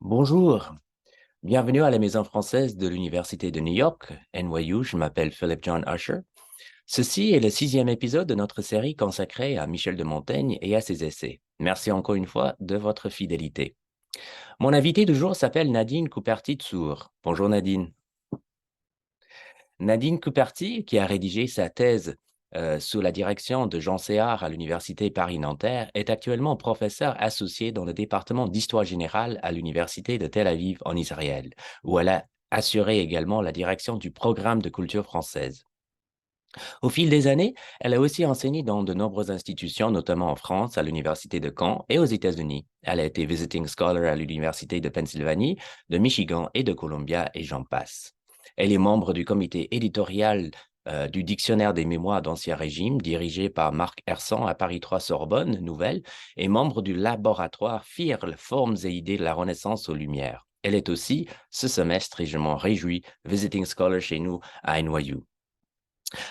Bonjour, bienvenue à la Maison française de l'Université de New York, NYU. Je m'appelle Philip John Usher. Ceci est le sixième épisode de notre série consacrée à Michel de Montaigne et à ses essais. Merci encore une fois de votre fidélité. Mon invité du jour s'appelle Nadine Couperti-Tsour. Bonjour Nadine. Nadine Couperti, qui a rédigé sa thèse sous la direction de Jean Séard à l'Université Paris-Nanterre, est actuellement professeure associée dans le département d'Histoire générale à l'Université de Tel Aviv en Israël, où elle a assuré également la direction du programme de culture française. Au fil des années, elle a aussi enseigné dans de nombreuses institutions, notamment en France, à l'Université de Caen et aux États-Unis. Elle a été visiting scholar à l'Université de Pennsylvanie, de Michigan et de Columbia, et j'en passe. Elle est membre du comité éditorial du Dictionnaire des mémoires d'Ancien Régime, dirigé par Marc Hersan à Paris 3 Sorbonne Nouvelle, et membre du laboratoire FIRL, Formes et idées de la Renaissance aux Lumières. Elle est aussi, ce semestre, et je m'en réjouis, visiting scholar chez nous à NYU.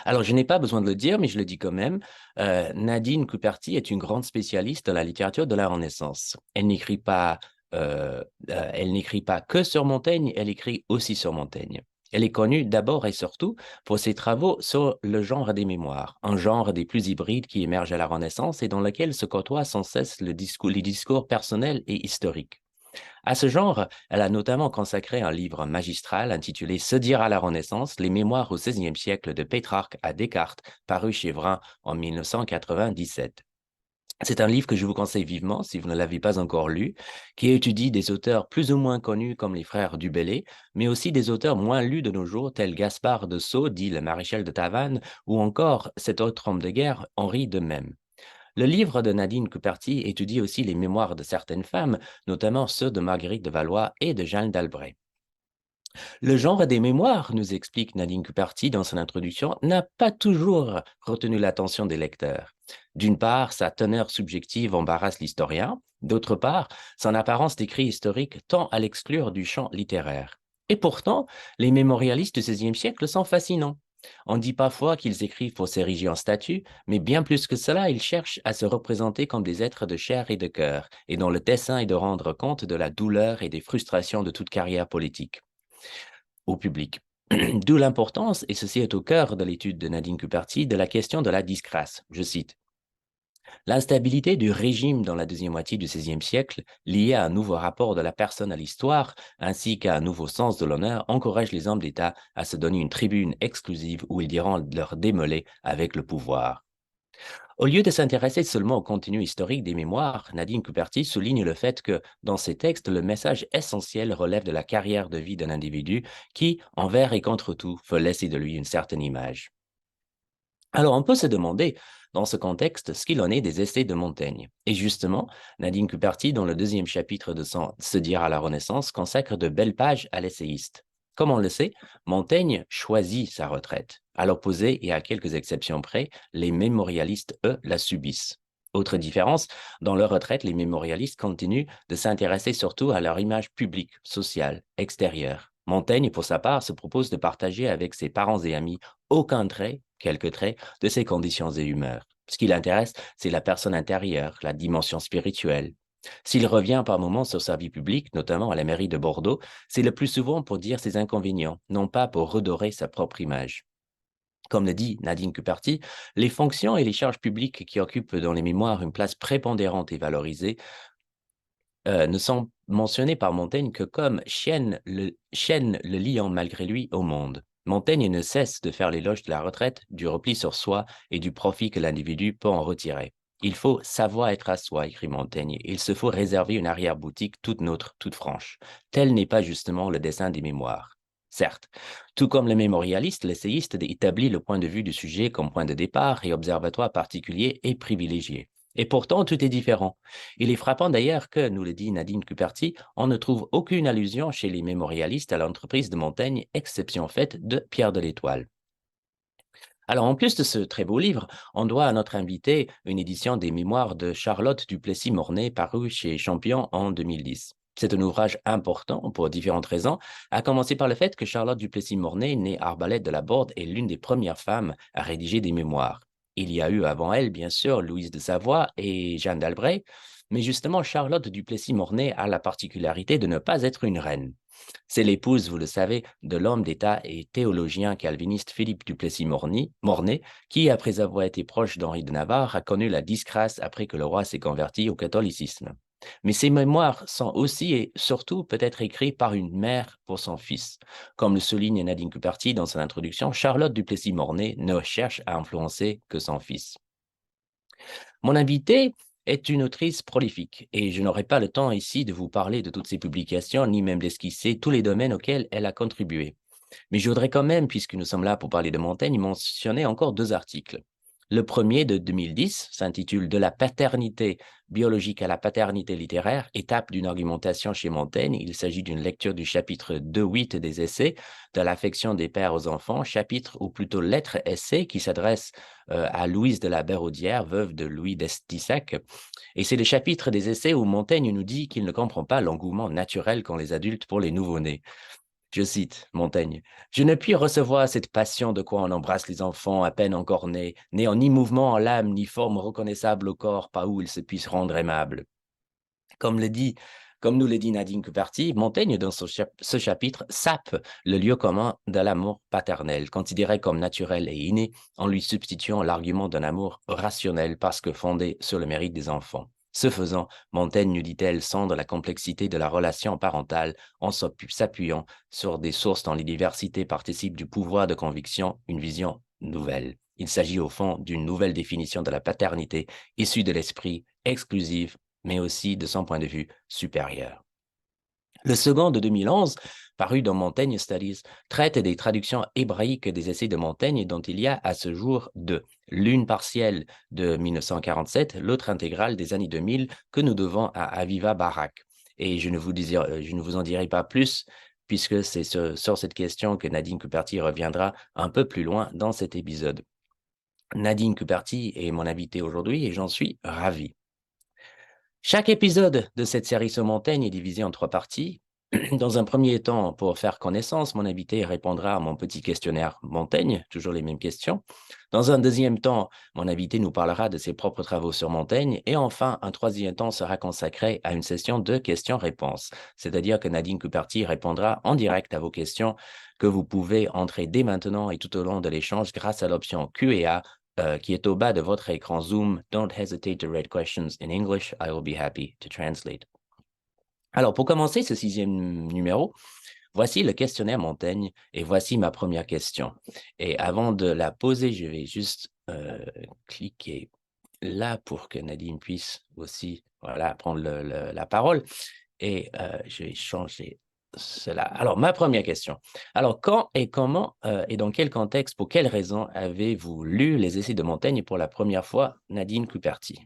Alors, je n'ai pas besoin de le dire, mais je le dis quand même, Nadine Couperti est une grande spécialiste de la littérature de la Renaissance. Elle n'écrit pas que sur Montaigne, elle écrit aussi sur Montaigne. Elle est connue d'abord et surtout pour ses travaux sur le genre des mémoires, un genre des plus hybrides qui émerge à la Renaissance et dans lequel se côtoient sans cesse les discours personnels et historiques. À ce genre, elle a notamment consacré un livre magistral intitulé Se dire à la Renaissance, les mémoires au XVIe siècle de Pétrarque à Descartes, paru chez Vrin en 1997. C'est un livre que je vous conseille vivement si vous ne l'avez pas encore lu, qui étudie des auteurs plus ou moins connus comme les frères du Bellay, mais aussi des auteurs moins lus de nos jours tels Gaspard de Sceaux, dit le maréchal de Tavannes, ou encore cet autre homme de guerre, Henri de Même. Le livre de Nadine Couperti étudie aussi les mémoires de certaines femmes, notamment ceux de Marguerite de Valois et de Jeanne d'Albret. Le genre des mémoires, nous explique Nadine Couperti dans son introduction, n'a pas toujours retenu l'attention des lecteurs. D'une part, sa teneur subjective embarrasse l'historien, d'autre part, son apparence d'écrit historique tend à l'exclure du champ littéraire. Et pourtant, les mémorialistes du XVIe siècle sont fascinants. On dit parfois qu'ils écrivent pour s'ériger en statue, mais bien plus que cela, ils cherchent à se représenter comme des êtres de chair et de cœur, et dont le dessein est de rendre compte de la douleur et des frustrations de toute carrière politique au public. D'où l'importance, et ceci est au cœur de l'étude de Nadine Couperti, de la question de la disgrâce. Je cite. L'instabilité du régime dans la deuxième moitié du XVIe siècle, liée à un nouveau rapport de la personne à l'histoire, ainsi qu'à un nouveau sens de l'honneur, encourage les hommes d'État à se donner une tribune exclusive où ils diront leur démêler avec le pouvoir. Au lieu de s'intéresser seulement au contenu historique des mémoires, Nadine Couperti souligne le fait que, dans ses textes, le message essentiel relève de la carrière de vie d'un individu qui, envers et contre tout, veut laisser de lui une certaine image. Alors, on peut se demander, dans ce contexte, ce qu'il en est des essais de Montaigne. Et justement, Nadine Couperti, dans le deuxième chapitre de son Se dire à la Renaissance, consacre de belles pages à l'essayiste. Comme on le sait, Montaigne choisit sa retraite. À l'opposé, et à quelques exceptions près, les mémorialistes, eux, la subissent. Autre différence, dans leur retraite, les mémorialistes continuent de s'intéresser surtout à leur image publique, sociale, extérieure. Montaigne, pour sa part, se propose de partager avec ses parents et amis aucun trait, quelques traits, de ses conditions et humeurs. Ce qui l'intéresse, c'est la personne intérieure, la dimension spirituelle. S'il revient par moments sur sa vie publique, notamment à la mairie de Bordeaux, c'est le plus souvent pour dire ses inconvénients, non pas pour redorer sa propre image. Comme le dit Nadine Couperti, les fonctions et les charges publiques qui occupent dans les mémoires une place prépondérante et valorisée ne sont mentionnées par Montaigne que comme chaîne le liant malgré lui au monde. Montaigne ne cesse de faire l'éloge de la retraite, du repli sur soi et du profit que l'individu peut en retirer. Il faut savoir être à soi, écrit Montaigne. Il se faut réserver une arrière-boutique toute nôtre, toute franche. Tel n'est pas justement le dessein des mémoires. Certes, tout comme le mémorialiste, l'essayiste établit le point de vue du sujet comme point de départ et observatoire particulier et privilégié. Et pourtant, tout est différent. Il est frappant d'ailleurs que, nous le dit Nadine Couperti, on ne trouve aucune allusion chez les mémorialistes à l'entreprise de Montaigne, exception faite de Pierre de l'Étoile. Alors, en plus de ce très beau livre, on doit à notre invité une édition des Mémoires de Charlotte Duplessis-Mornay paru chez Champion en 2010. C'est un ouvrage important pour différentes raisons, à commencer par le fait que Charlotte Duplessis-Mornay, née Arbalète de la Borde, est l'une des premières femmes à rédiger des mémoires. Il y a eu avant elle, bien sûr, Louise de Savoie et Jeanne d'Albret, Mais justement, Charlotte du Plessis-Mornay a la particularité de ne pas être une reine. C'est l'épouse, vous le savez, de l'homme d'État et théologien calviniste Philippe du Plessis-Mornay, qui, après avoir été proche d'Henri de Navarre, a connu la disgrâce après que le roi s'est converti au catholicisme. Mais ses mémoires sont aussi et surtout peut-être écrits par une mère pour son fils. Comme le souligne Nadine Cuperti dans son introduction, Charlotte du Plessis-Mornay ne cherche à influencer que son fils. Mon invitée est une autrice prolifique et je n'aurai pas le temps ici de vous parler de toutes ses publications, ni même d'esquisser tous les domaines auxquels elle a contribué. Mais je voudrais quand même, puisque nous sommes là pour parler de Montaigne, mentionner encore deux articles. Le premier de 2010 s'intitule De la paternité biologique à la paternité littéraire, étape d'une argumentation chez Montaigne. Il s'agit d'une lecture du chapitre 2.8 des essais, de l'affection des pères aux enfants, chapitre ou plutôt lettre-essai qui s'adresse à Louise de la Beraudière, veuve de Louis d'Estissac. Et c'est le chapitre des essais où Montaigne nous dit qu'il ne comprend pas l'engouement naturel qu'ont les adultes pour les nouveau-nés. Je cite Montaigne. Je ne puis recevoir cette passion de quoi on embrasse les enfants à peine encore nés, n'ayant ni mouvement en l'âme, ni forme reconnaissable au corps par où ils se puissent rendre aimables. Comme nous le dit Nadine Cuperti, Montaigne, dans ce chapitre, sape le lieu commun de l'amour paternel, considéré comme naturel et inné, en lui substituant l'argument d'un amour rationnel parce que fondé sur le mérite des enfants. Ce faisant, Montaigne, nous dit-elle, sonde la complexité de la relation parentale en s'appuyant sur des sources dont les diversités participent du pouvoir de conviction, une vision nouvelle. Il s'agit au fond d'une nouvelle définition de la paternité issue de l'esprit exclusif, mais aussi de son point de vue supérieur. Le second de 2011, paru dans Montaigne Studies, traite des traductions hébraïques des essais de Montaigne dont il y a à ce jour deux. L'une partielle de 1947, l'autre intégrale des années 2000 que nous devons à Aviva Barak. Et je ne vous en dirai pas plus puisque c'est sur cette question que Nadine Cuperti reviendra un peu plus loin dans cet épisode. Nadine Cuperti est mon invitée aujourd'hui et j'en suis ravi. Chaque épisode de cette série sur Montaigne est divisé en trois parties. Dans un premier temps, pour faire connaissance, mon invité répondra à mon petit questionnaire Montaigne, toujours les mêmes questions. Dans un deuxième temps, mon invité nous parlera de ses propres travaux sur Montaigne. Et enfin, un troisième temps sera consacré à une session de questions-réponses, c'est-à-dire que Nadine Cuperti répondra en direct à vos questions que vous pouvez entrer dès maintenant et tout au long de l'échange grâce à l'option Q&A qui est au bas de votre écran Zoom. Don't hesitate to write questions in English. I will be happy to translate. Alors, pour commencer ce sixième numéro, voici le questionnaire Montaigne et voici ma première question. Et avant de la poser, je vais juste cliquer là pour que Nadine puisse aussi prendre la parole. Et je vais changer cela. Alors, ma première question. Alors, quand et comment et dans quel contexte, pour quelles raisons avez-vous lu les essais de Montaigne pour la première fois, Nadine Cuperti?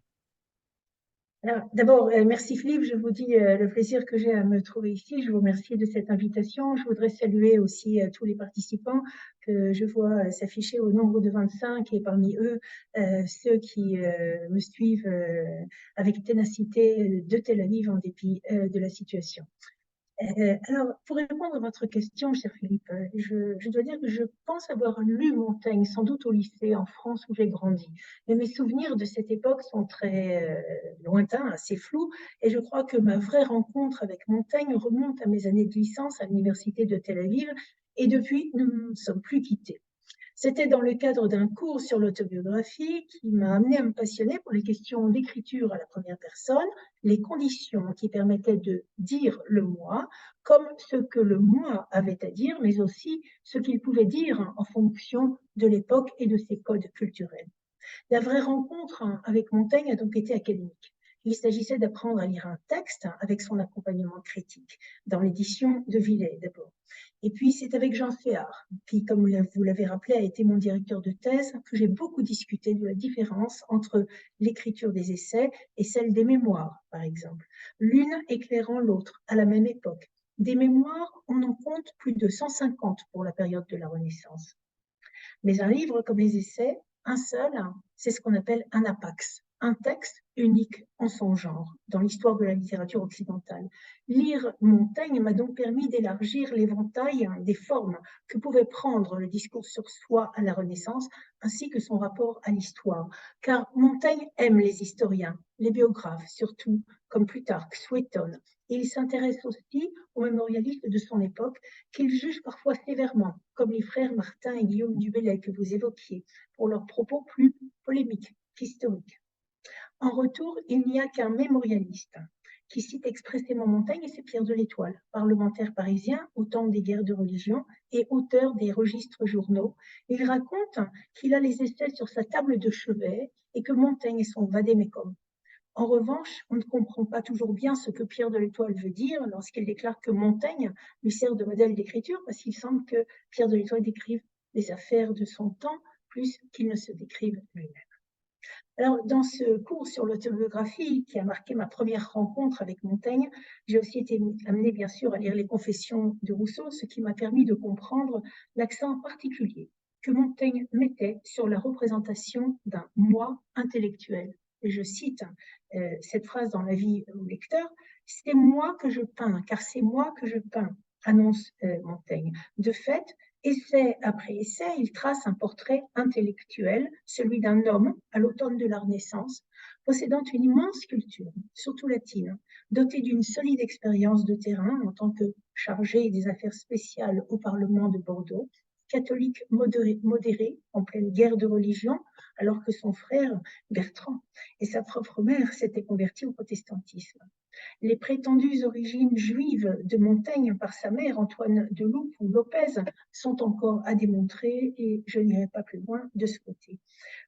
Alors, d'abord, merci Philippe, je vous dis le plaisir que j'ai à me trouver ici. Je vous remercie de cette invitation. Je voudrais saluer aussi tous les participants que je vois s'afficher au nombre de 25 et parmi eux, ceux qui me suivent avec ténacité de Tel Aviv en dépit de la situation. Alors, pour répondre à votre question, cher Philippe, je dois dire que je pense avoir lu Montaigne, sans doute au lycée en France où j'ai grandi. Mais mes souvenirs de cette époque sont très lointains, assez flous, et je crois que ma vraie rencontre avec Montaigne remonte à mes années de licence à l'université de Tel Aviv, et depuis, nous ne nous sommes plus quittés. C'était dans le cadre d'un cours sur l'autobiographie qui m'a amené à me passionner pour les questions d'écriture à la première personne, les conditions qui permettaient de dire le moi, comme ce que le moi avait à dire, mais aussi ce qu'il pouvait dire en fonction de l'époque et de ses codes culturels. La vraie rencontre avec Montaigne a donc été académique. Il s'agissait d'apprendre à lire un texte avec son accompagnement critique, dans l'édition de Villers d'abord. Et puis c'est avec Jean Féard, qui, comme vous l'avez rappelé, a été mon directeur de thèse, que j'ai beaucoup discuté de la différence entre l'écriture des essais et celle des mémoires, par exemple, l'une éclairant l'autre à la même époque. Des mémoires, on en compte plus de 150 pour la période de la Renaissance. Mais un livre comme les essais, un seul, c'est ce qu'on appelle un apax, un texte unique en son genre dans l'histoire de la littérature occidentale. Lire Montaigne m'a donc permis d'élargir l'éventail des formes que pouvait prendre le discours sur soi à la Renaissance, ainsi que son rapport à l'histoire. Car Montaigne aime les historiens, les biographes surtout, comme Plutarque, Suétone. Et il s'intéresse aussi aux mémorialistes de son époque, qu'il juge parfois sévèrement, comme les frères Martin et Guillaume du Bellay que vous évoquiez, pour leurs propos plus polémiques qu'historiques. En retour, il n'y a qu'un mémorialiste qui cite expressément Montaigne, et c'est Pierre de l'Étoile, parlementaire parisien au temps des guerres de religion et auteur des registres journaux. Il raconte qu'il a les essais sur sa table de chevet et que Montaigne est son vadémécum. En revanche, on ne comprend pas toujours bien ce que Pierre de l'Étoile veut dire lorsqu'il déclare que Montaigne lui sert de modèle d'écriture, parce qu'il semble que Pierre de l'Étoile décrive les affaires de son temps plus qu'il ne se décrive lui-même. Alors, dans ce cours sur l'autobiographie qui a marqué ma première rencontre avec Montaigne, j'ai aussi été amenée, bien sûr, à lire les Confessions de Rousseau, ce qui m'a permis de comprendre l'accent particulier que Montaigne mettait sur la représentation d'un moi intellectuel. Et je cite cette phrase dans l'avis au lecteur, « C'est moi que je peins, car c'est moi que je peins », annonce Montaigne. De fait, essai après essai, il trace un portrait intellectuel, celui d'un homme à l'automne de la Renaissance, possédant une immense culture, surtout latine, doté d'une solide expérience de terrain en tant que chargé des affaires spéciales au Parlement de Bordeaux, catholique modéré en pleine guerre de religion, alors que son frère Bertrand et sa propre mère s'étaient convertis au protestantisme. Les prétendues origines juives de Montaigne par sa mère, Antoine de Loupe ou Lopez, sont encore à démontrer et je n'irai pas plus loin de ce côté.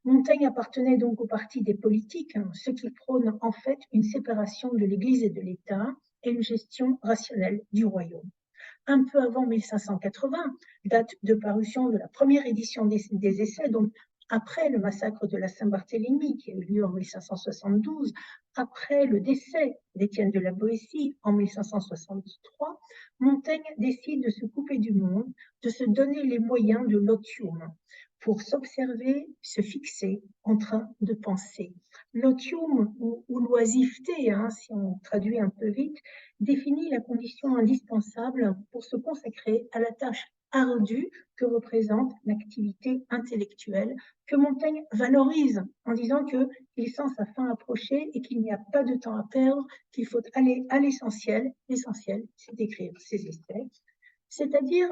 Montaigne appartenait donc au parti des politiques, ce qui prône en fait une séparation de l'Église et de l'État et une gestion rationnelle du royaume. Un peu avant 1580, date de parution de la première édition des essais, donc après le massacre de la Saint-Barthélemy qui a eu lieu en 1572, après le décès d'Étienne de la Boétie en 1563, Montaigne décide de se couper du monde, de se donner les moyens de l'otium pour s'observer, se fixer en train de penser. L'otium ou l'oisiveté, si on traduit un peu vite, définit la condition indispensable pour se consacrer à la tâche ardue que représente l'activité intellectuelle, que Montaigne valorise en disant qu'il sent sa fin approcher et qu'il n'y a pas de temps à perdre, qu'il faut aller à l'essentiel. L'essentiel, c'est d'écrire ses essais, c'est-à-dire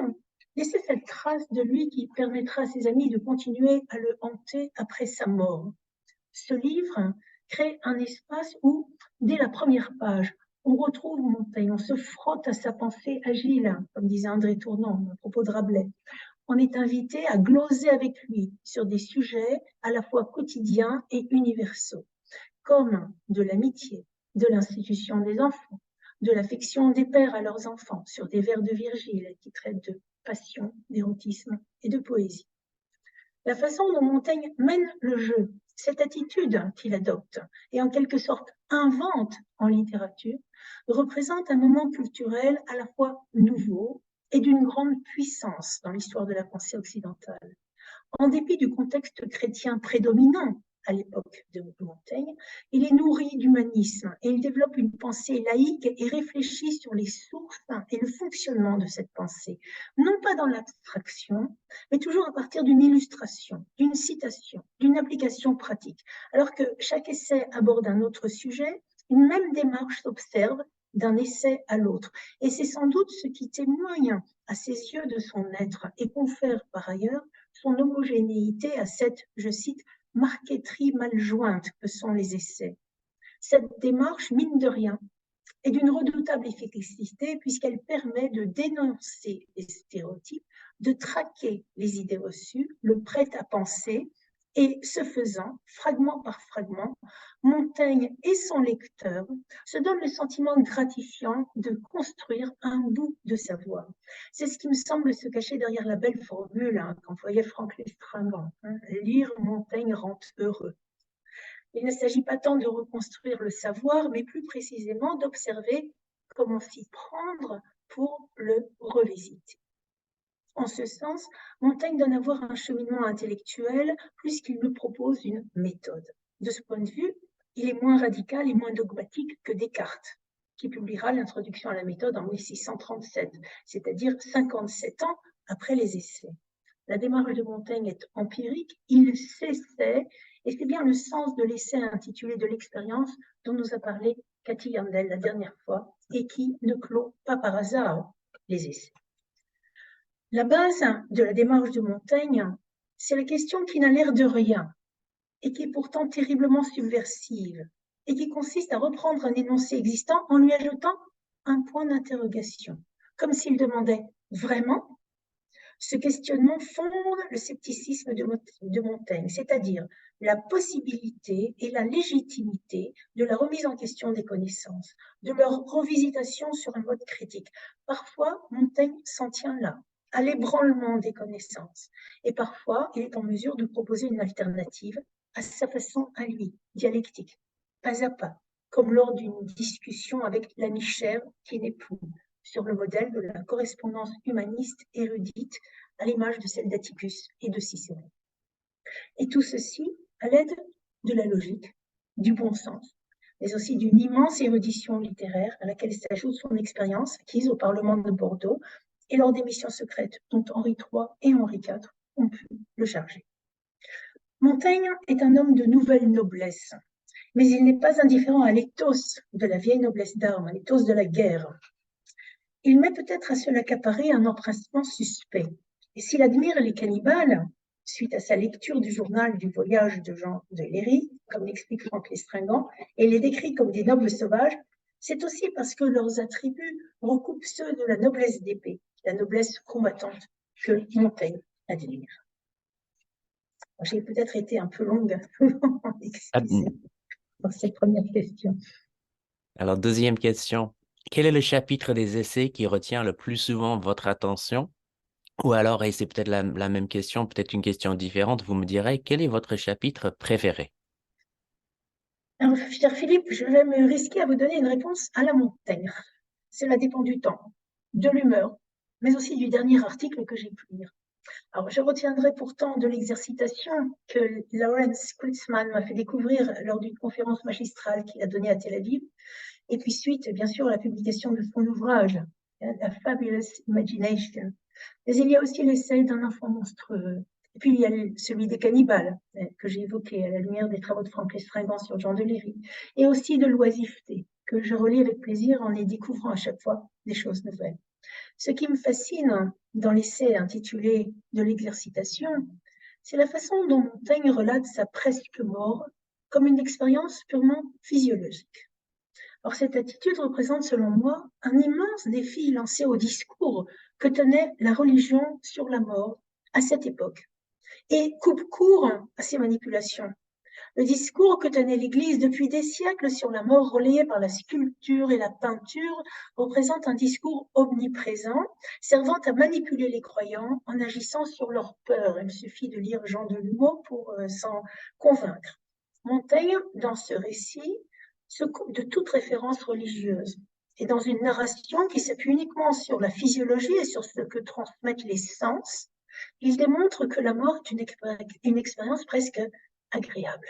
laisser cette trace de lui qui permettra à ses amis de continuer à le hanter après sa mort. Ce livre crée un espace où, dès la première page, on retrouve Montaigne, on se frotte à sa pensée agile, comme disait André Tournant à propos de Rabelais. On est invité à gloser avec lui sur des sujets à la fois quotidiens et universaux, comme de l'amitié, de l'institution des enfants, de l'affection des pères à leurs enfants, sur des vers de Virgile qui traitent de passion, d'érotisme et de poésie. La façon dont Montaigne mène le jeu, cette attitude qu'il adopte et en quelque sorte invente en littérature, représente un moment culturel à la fois nouveau et d'une grande puissance dans l'histoire de la pensée occidentale. En dépit du contexte chrétien prédominant à l'époque de Montaigne, il est nourri d'humanisme et il développe une pensée laïque et réfléchit sur les sources et le fonctionnement de cette pensée, non pas dans l'abstraction, mais toujours à partir d'une illustration, d'une citation, d'une application pratique. Alors que chaque essai aborde un autre sujet, une même démarche s'observe d'un essai à l'autre. Et c'est sans doute ce qui témoigne à ses yeux de son être et confère par ailleurs son homogénéité à cette, je cite, marqueterie mal jointe que sont les essais. Cette démarche, mine de rien, est d'une redoutable efficacité puisqu'elle permet de dénoncer les stéréotypes, de traquer les idées reçues, le prêt-à-penser, et ce faisant, fragment par fragment, Montaigne et son lecteur se donnent le sentiment gratifiant de construire un bout de savoir. C'est ce qui me semble se cacher derrière la belle formule qu'employait Franck L'Estringant. Lire Montaigne rend heureux. Il ne s'agit pas tant de reconstruire le savoir, mais plus précisément d'observer comment s'y prendre pour le revisiter. En ce sens, Montaigne donne à voir un cheminement intellectuel plus qu'il ne propose une méthode. De ce point de vue, Il est moins radical et moins dogmatique que Descartes, qui publiera l'introduction à la méthode en 1637, c'est-à-dire 57 ans après les essais. La démarche de Montaigne est empirique, il s'essaie, et c'est bien le sens de l'essai intitulé de l'expérience dont nous a parlé Cathy Yandel la dernière fois, et qui ne clôt pas par hasard les essais. La base de la démarche de Montaigne, c'est la question qui n'a l'air de rien, et qui est pourtant terriblement subversive, et qui consiste à reprendre un énoncé existant en lui ajoutant un point d'interrogation, comme s'il demandait vraiment. Ce questionnement fonde le scepticisme de Montaigne, c'est-à-dire la possibilité et la légitimité de la remise en question des connaissances, de leur revisitation sur un mode critique. Parfois, Montaigne s'en tient là, à l'ébranlement des connaissances, et parfois, il est en mesure de proposer une alternative à sa façon à lui, dialectique, pas à pas, comme lors d'une discussion avec l'ami cher qui n'est plus, sur le modèle de la correspondance humaniste érudite à l'image de celle d'Atticus et de Cicéron. Et tout ceci à l'aide de la logique, du bon sens, mais aussi d'une immense érudition littéraire à laquelle s'ajoute son expérience acquise au Parlement de Bordeaux et lors des missions secrètes dont Henri III et Henri IV ont pu le charger. Montaigne est un homme de nouvelle noblesse, mais il n'est pas indifférent à l'éthos de la vieille noblesse d'armes, à l'éthos de la guerre. Il met peut-être à se l'accaparer un empressement suspect. Et s'il admire les cannibales, suite à sa lecture du journal du voyage de Jean de Léry, comme l'explique Franck Lestringant, et les décrit comme des nobles sauvages, c'est aussi parce que leurs attributs recoupent ceux de la noblesse d'épée, la noblesse combattante que Montaigne admire. J'ai peut-être été un peu longue, excusez, pour cette première question. Alors, deuxième question. Quel est le chapitre des essais qui retient le plus souvent votre attention? Ou alors, et c'est peut-être la même question, peut-être une question différente, vous me direz, quel est votre chapitre préféré? Alors, cher Philippe, je vais me risquer à vous donner une réponse à la Montaigne. Cela dépend du temps, de l'humeur, mais aussi du dernier article que j'ai pu lire. Alors, je retiendrai pourtant de l'exercitation que Lawrence Kurtzman m'a fait découvrir lors d'une conférence magistrale qu'il a donnée à Tel Aviv, et puis suite, bien sûr, à la publication de son ouvrage, A Fabulous Imagination. Mais il y a aussi l'essai d'un enfant monstrueux. Et puis il y a celui des cannibales, que j'ai évoqué à la lumière des travaux de Franck Lestringant sur Jean de Léry, et aussi de l'oisiveté, que je relis avec plaisir en y découvrant à chaque fois des choses nouvelles. Ce qui me fascine dans l'essai intitulé De l'exercitation, c'est la façon dont Montaigne relate sa presque mort comme une expérience purement physiologique. Or, cette attitude représente, selon moi, un immense défi lancé au discours que tenait la religion sur la mort à cette époque et coupe court à ces manipulations. Le discours que tenait l'Église depuis des siècles sur la mort, relayé par la sculpture et la peinture, représente un discours omniprésent, servant à manipuler les croyants en agissant sur leur peur. Il suffit de lire Jean de Lumeau pour s'en convaincre. Montaigne, dans ce récit, se coupe de toute référence religieuse et dans une narration qui s'appuie uniquement sur la physiologie et sur ce que transmettent les sens, il démontre que la mort est une expérience presque agréable.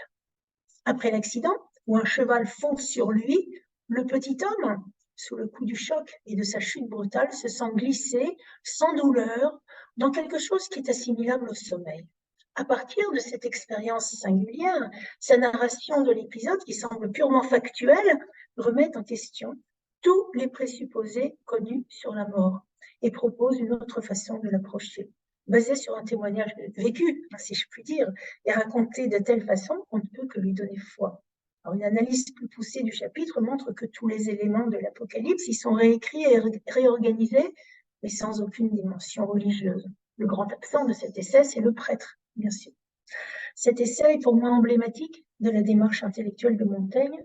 Après l'accident, où un cheval fonce sur lui, le petit homme, sous le coup du choc et de sa chute brutale, se sent glisser, sans douleur, dans quelque chose qui est assimilable au sommeil. À partir de cette expérience singulière, sa narration de l'épisode, qui semble purement factuelle, remet en question tous les présupposés connus sur la mort et propose une autre façon de l'approcher, basée sur un témoignage vécu, si je puis dire, et raconté de telle façon qu'on ne peut que lui donner foi. Alors, une analyse plus poussée du chapitre montre que tous les éléments de l'Apocalypse y sont réécrits et réorganisés, mais sans aucune dimension religieuse. Le grand absent de cet essai, c'est le prêtre, bien sûr. Cet essai est pour moi emblématique de la démarche intellectuelle de Montaigne,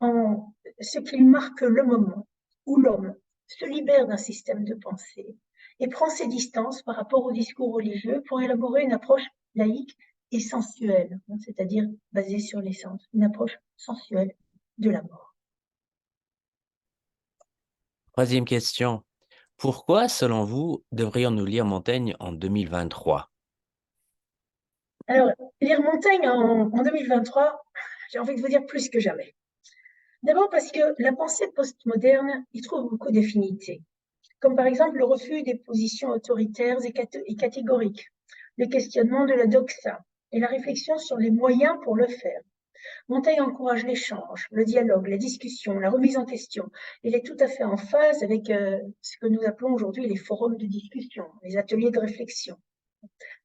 en ce qu'il marque le moment où l'homme se libère d'un système de pensée et prend ses distances par rapport au discours religieux pour élaborer une approche laïque et sensuelle, c'est-à-dire basée sur l'essence, une approche sensuelle de la mort. Troisième question. Pourquoi, selon vous, devrions-nous lire Montaigne en 2023? Alors, lire Montaigne en 2023, J'ai envie de vous dire plus que jamais. D'abord parce que la pensée postmoderne y trouve beaucoup d'affinités, comme par exemple le refus des positions autoritaires et catégoriques, le questionnement de la doxa et la réflexion sur les moyens pour le faire. Montaigne encourage l'échange, le dialogue, la discussion, la remise en question. Il est tout à fait en phase avec ce que nous appelons aujourd'hui les forums de discussion, les ateliers de réflexion.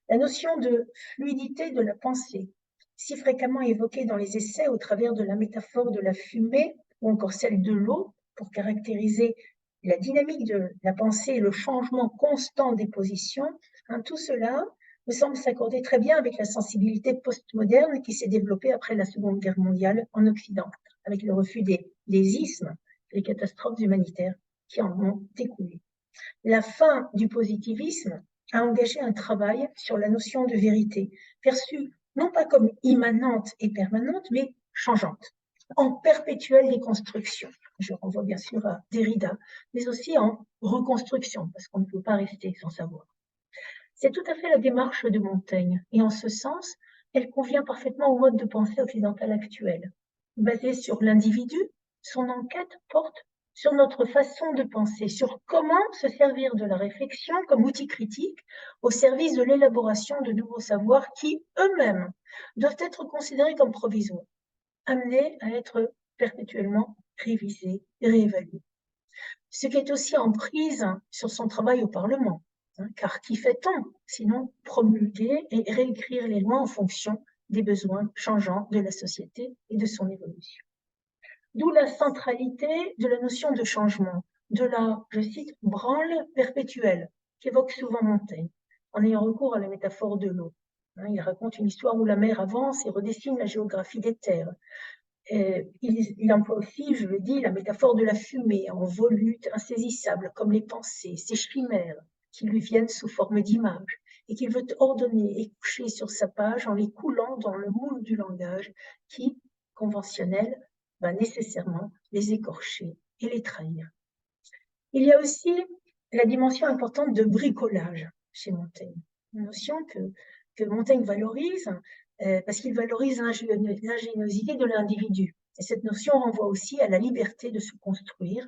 La notion de fluidité de la pensée, si fréquemment évoquée dans les essais au travers de la métaphore de la fumée ou encore celle de l'eau pour caractériser la dynamique de la pensée et le changement constant des positions, tout cela me semble s'accorder très bien avec la sensibilité postmoderne qui s'est développée après la Seconde Guerre mondiale en Occident, avec le refus des ismes et les catastrophes humanitaires qui en ont découlé. La fin du positivisme a engagé un travail sur la notion de vérité, perçue non pas comme immanente et permanente, mais changeante, en perpétuelle déconstruction. Je renvoie bien sûr à Derrida, mais aussi en reconstruction, parce qu'on ne peut pas rester sans savoir. C'est tout à fait la démarche de Montaigne, et en ce sens, elle convient parfaitement au mode de pensée occidental actuel. Basée sur l'individu, son enquête porte sur notre façon de penser, sur comment se servir de la réflexion comme outil critique au service de l'élaboration de nouveaux savoirs qui, eux-mêmes, doivent être considérés comme provisoires, amenés à être perpétuellement révisés et réévalués. Ce qui est aussi en prise sur son travail au Parlement, car qui fait-on sinon promulguer et réécrire les lois en fonction des besoins changeants de la société et de son évolution. D'où la centralité de la notion de changement, de la, je cite, branle perpétuelle, qu'évoque souvent Montaigne, en ayant recours à la métaphore de l'eau. Il raconte une histoire où la mer avance et redessine la géographie des terres. Il emploie aussi, je le dis, la métaphore de la fumée, en volute, insaisissable, comme les pensées, ces chimères qui lui viennent sous forme d'images, et qu'il veut ordonner et coucher sur sa page en les coulant dans le moule du langage qui, conventionnel, va nécessairement les écorcher et les trahir. Il y a aussi la dimension importante de bricolage chez Montaigne, une notion que Montaigne valorise parce qu'il valorise l'ingéniosité de l'individu. Et cette notion renvoie aussi à la liberté de se construire,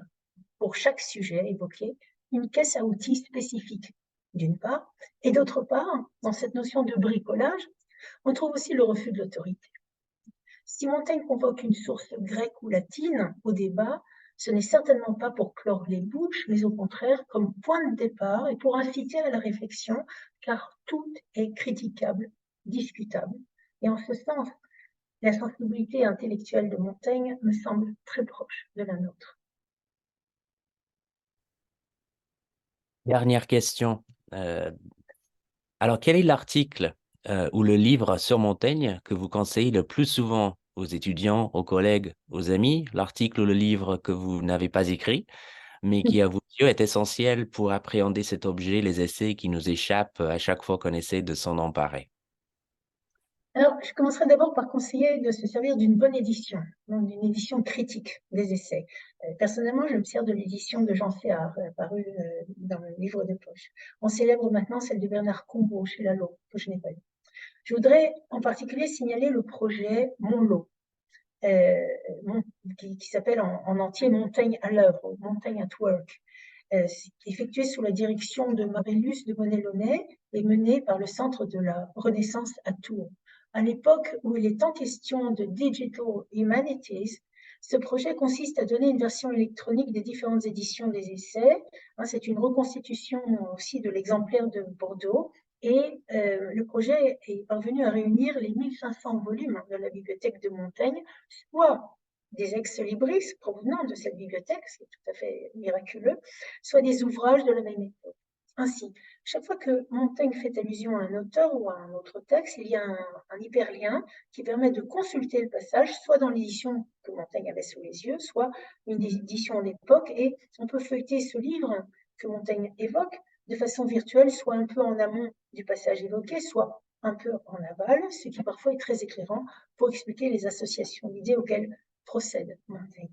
pour chaque sujet évoqué, une caisse à outils spécifique, d'une part, et d'autre part, dans cette notion de bricolage, on trouve aussi le refus de l'autorité. Si Montaigne convoque une source grecque ou latine au débat, ce n'est certainement pas pour clore les bouches, mais au contraire comme point de départ et pour inciter à la réflexion, car tout est critiquable, discutable. Et en ce sens, la sensibilité intellectuelle de Montaigne me semble très proche de la nôtre. Dernière question. Alors, quel est l'article ou le livre sur Montaigne que vous conseillez le plus souvent aux étudiants, aux collègues, aux amis? L'article ou le livre que vous n'avez pas écrit, mais qui, à vos yeux, est essentiel pour appréhender cet objet, les essais qui nous échappent à chaque fois qu'on essaie de s'en emparer? Alors, je commencerai d'abord par conseiller de se servir d'une bonne édition, donc d'une édition critique des essais. Personnellement, je me sers de l'édition de Jean Séard, parue dans le livre de poche. On célèbre maintenant celle de Bernard Combeau chez Lalo, que je n'ai pas lu. Je voudrais en particulier signaler le projet Mon Lot, qui s'appelle en entier Montaigne à l'œuvre, Montaigne at Work, effectué sous la direction de Marie-Luce de Bonnet-Launay et mené par le Centre de la Renaissance à Tours. À l'époque où il est en question de Digital Humanities, ce projet consiste à donner une version électronique des différentes éditions des essais. C'est une reconstitution aussi de l'exemplaire de Bordeaux. Et le projet est parvenu à réunir les 1500 volumes de la bibliothèque de Montaigne, soit des ex-libris provenant de cette bibliothèque, ce qui est tout à fait miraculeux, soit des ouvrages de la même époque. Ainsi, chaque fois que Montaigne fait allusion à un auteur ou à un autre texte, il y a un hyperlien qui permet de consulter le passage, soit dans l'édition que Montaigne avait sous les yeux, soit une édition en époque, et on peut feuilleter ce livre que Montaigne évoque de façon virtuelle, soit un peu en amont du passage évoqué, soit un peu en aval, ce qui parfois est très éclairant pour expliquer les associations d'idées auxquelles procède Montaigne.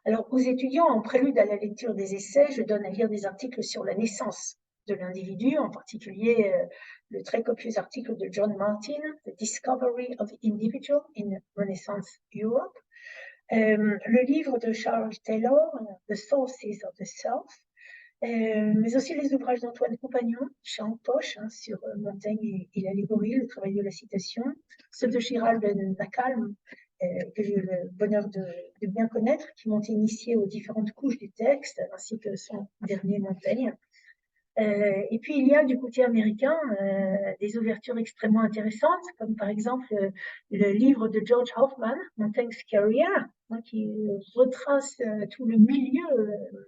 Alors, aux étudiants, en prélude à la lecture des essais, je donne à lire des articles sur la naissance de l'individu, en particulier le très copieux article de John Martin, The Discovery of the Individual in Renaissance Europe, le livre de Charles Taylor, The Sources of the Self, mais aussi les ouvrages d'Antoine Compagnon, chez en poche, sur Montaigne et l'allégorie, le travail de la citation, ceux de Gérald Nacalm, que j'ai eu le bonheur de bien connaître, qui m'ont initié aux différentes couches du texte, ainsi que son dernier Montaigne. Et puis il y a du côté américain des ouvertures extrêmement intéressantes, comme par exemple le livre de George Hoffman, Montaigne's Career, qui retrace tout le milieu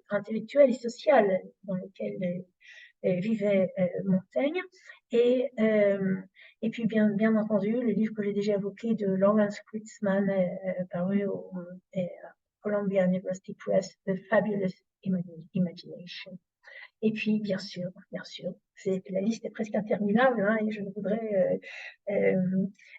intellectuel et social dans lequel vivait Montaigne. Et puis bien entendu, le livre que j'ai déjà évoqué de Lawrence Kritzman, paru au Columbia University Press, The Fabulous Imagination. Et puis, bien sûr, la liste est presque interminable, et je ne voudrais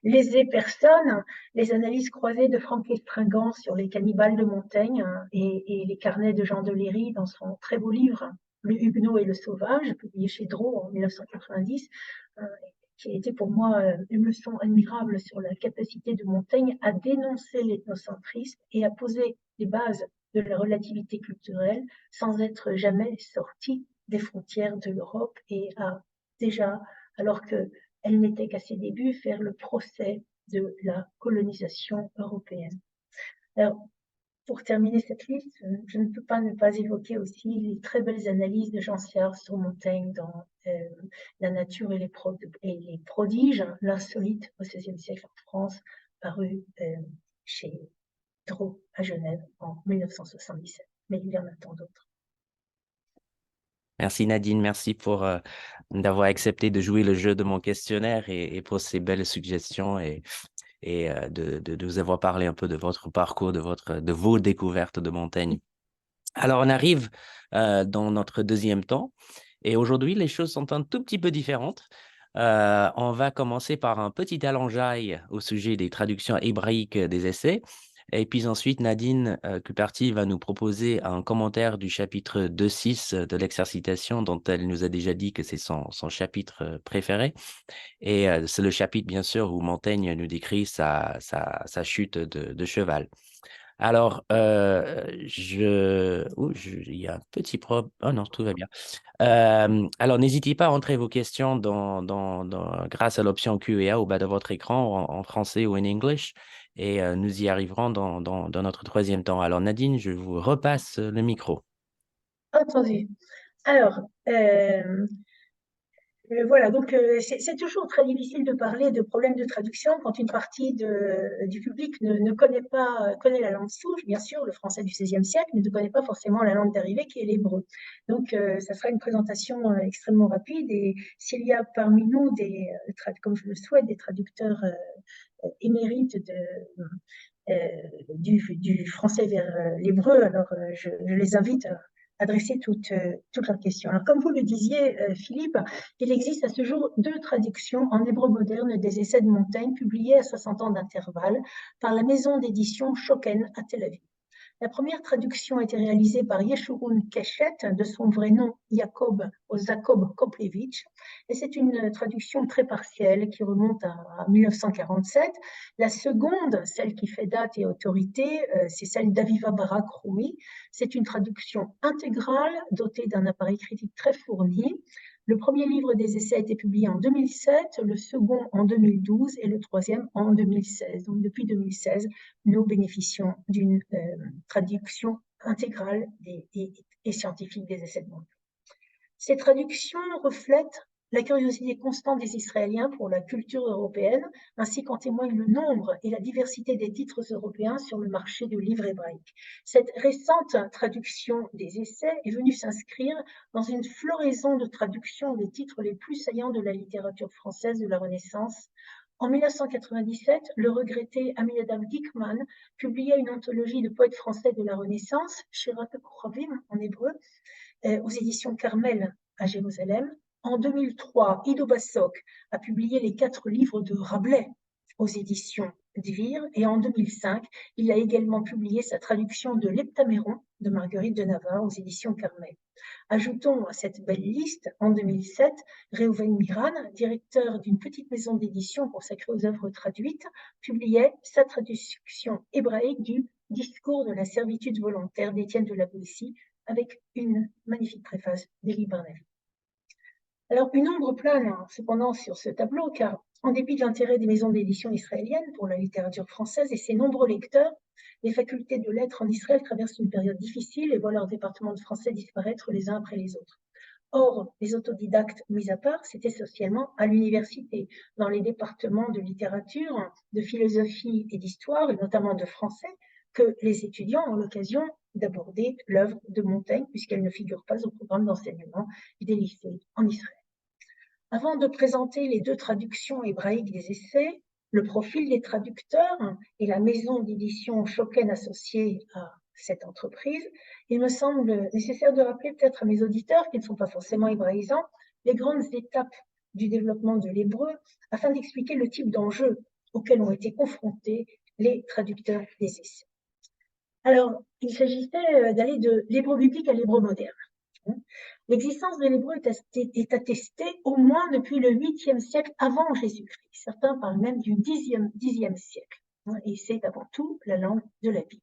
léser personne. Les analyses croisées de Franck Estringant sur les cannibales de Montaigne et les carnets de Jean Deléry dans son très beau livre Le Huguenot et le Sauvage, publié chez Drault en 1990, qui a été pour moi une leçon admirable sur la capacité de Montaigne à dénoncer l'ethnocentrisme et à poser les bases de la relativité culturelle sans être jamais sorti des frontières de l'Europe et à déjà, alors qu'elle n'était qu'à ses débuts, faire le procès de la colonisation européenne. Alors, pour terminer cette liste, je ne peux pas ne pas évoquer aussi les très belles analyses de Jean Siard sur Montaigne dans La nature et les prodiges, l'insolite au XVIe siècle en France, paru chez Drault à Genève en 1977. Mais il y en a tant d'autres. Merci Nadine, merci pour d'avoir accepté de jouer le jeu de mon questionnaire et pour ces belles suggestions et de nous avoir parlé un peu de votre parcours, de vos découvertes de Montaigne. Alors, on arrive dans notre deuxième temps et aujourd'hui, les choses sont un tout petit peu différentes. On va commencer par un petit allongeail au sujet des traductions hébraïques des essais. Et puis ensuite, Nadine Cuperti va nous proposer un commentaire du chapitre 2.6 de l'exercitation dont elle nous a déjà dit que c'est son chapitre préféré. Et c'est le chapitre, bien sûr, où Montaigne nous décrit sa chute de cheval. Alors, il y a un petit problème. Oh non, tout va bien. Alors, n'hésitez pas à entrer vos questions grâce à l'option Q&A au bas de votre écran en français ou en English et nous y arriverons dans notre troisième temps. Alors, Nadine, je vous repasse le micro. Entendu. Alors, voilà, donc c'est toujours très difficile de parler de problèmes de traduction quand une partie du public ne connaît la langue souche, bien sûr, le français du XVIe siècle, mais ne connaît pas forcément la langue d'arrivée qui est l'hébreu. Donc, ça sera une présentation extrêmement rapide et s'il y a parmi nous, comme je le souhaite, des traducteurs émérites du français vers l'hébreu, alors je les invite à adresser toutes leurs questions. Alors, comme vous le disiez, Philippe, il existe à ce jour 2 traductions en hébreu moderne des essais de Montaigne publiés à 60 ans d'intervalle par la maison d'édition Schocken à Tel Aviv. La première traduction a été réalisée par Yeshurun Keshet, de son vrai nom Jacob Koplevich, et c'est une traduction très partielle qui remonte à 1947. La seconde, celle qui fait date et autorité, c'est celle d'Aviva Barak Roui. C'est une traduction intégrale dotée d'un appareil critique très fourni. Le premier livre des essais a été publié en 2007, le second en 2012 et le troisième en 2016. Donc depuis 2016, nous bénéficions d'une traduction intégrale et scientifique des essais de Montaigne. Ces traductions reflètent la curiosité constante des Israéliens pour la culture européenne, ainsi qu'en témoigne le nombre et la diversité des titres européens sur le marché du livre hébraïque. Cette récente traduction des essais est venue s'inscrire dans une floraison de traductions des titres les plus saillants de la littérature française de la Renaissance. En 1997, le regretté Aminadav Dickmann publiait une anthologie de poètes français de la Renaissance, Shirat Kochavim en hébreu, aux éditions Carmel à Jérusalem. En 2003, Ido Bassok a publié les 4 livres de Rabelais, aux éditions Dvir, et en 2005, il a également publié sa traduction de l'Heptaméron de Marguerite de Navarre aux éditions Carmel. Ajoutons à cette belle liste, en 2007, Reuven Miran, directeur d'une petite maison d'édition consacrée aux œuvres traduites, publiait sa traduction hébraïque du Discours de la servitude volontaire d'Étienne de la Boétie, avec une magnifique préface d'Élie Barnave. Alors, une ombre plane cependant sur ce tableau, car en dépit de l'intérêt des maisons d'édition israéliennes pour la littérature française et ses nombreux lecteurs, les facultés de lettres en Israël traversent une période difficile et voient leurs départements de français disparaître les uns après les autres. Or, les autodidactes mis à part, c'est essentiellement à l'université, dans les départements de littérature, de philosophie et d'histoire, et notamment de français, que les étudiants ont l'occasion d'aborder l'œuvre de Montaigne, puisqu'elle ne figure pas au programme d'enseignement des lycées en Israël. Avant de présenter les deux traductions hébraïques des essais, le profil des traducteurs et la maison d'édition Schocken associée à cette entreprise, il me semble nécessaire de rappeler peut-être à mes auditeurs, qui ne sont pas forcément hébraïsants, les grandes étapes du développement de l'hébreu, afin d'expliquer le type d'enjeux auxquels ont été confrontés les traducteurs des essais. Alors, il s'agissait d'aller de l'hébreu biblique à l'hébreu moderne. L'existence de l'hébreu est attestée au moins depuis le 8e siècle avant Jésus-Christ. Certains parlent même du 10e siècle. Et c'est avant tout la langue de la Bible.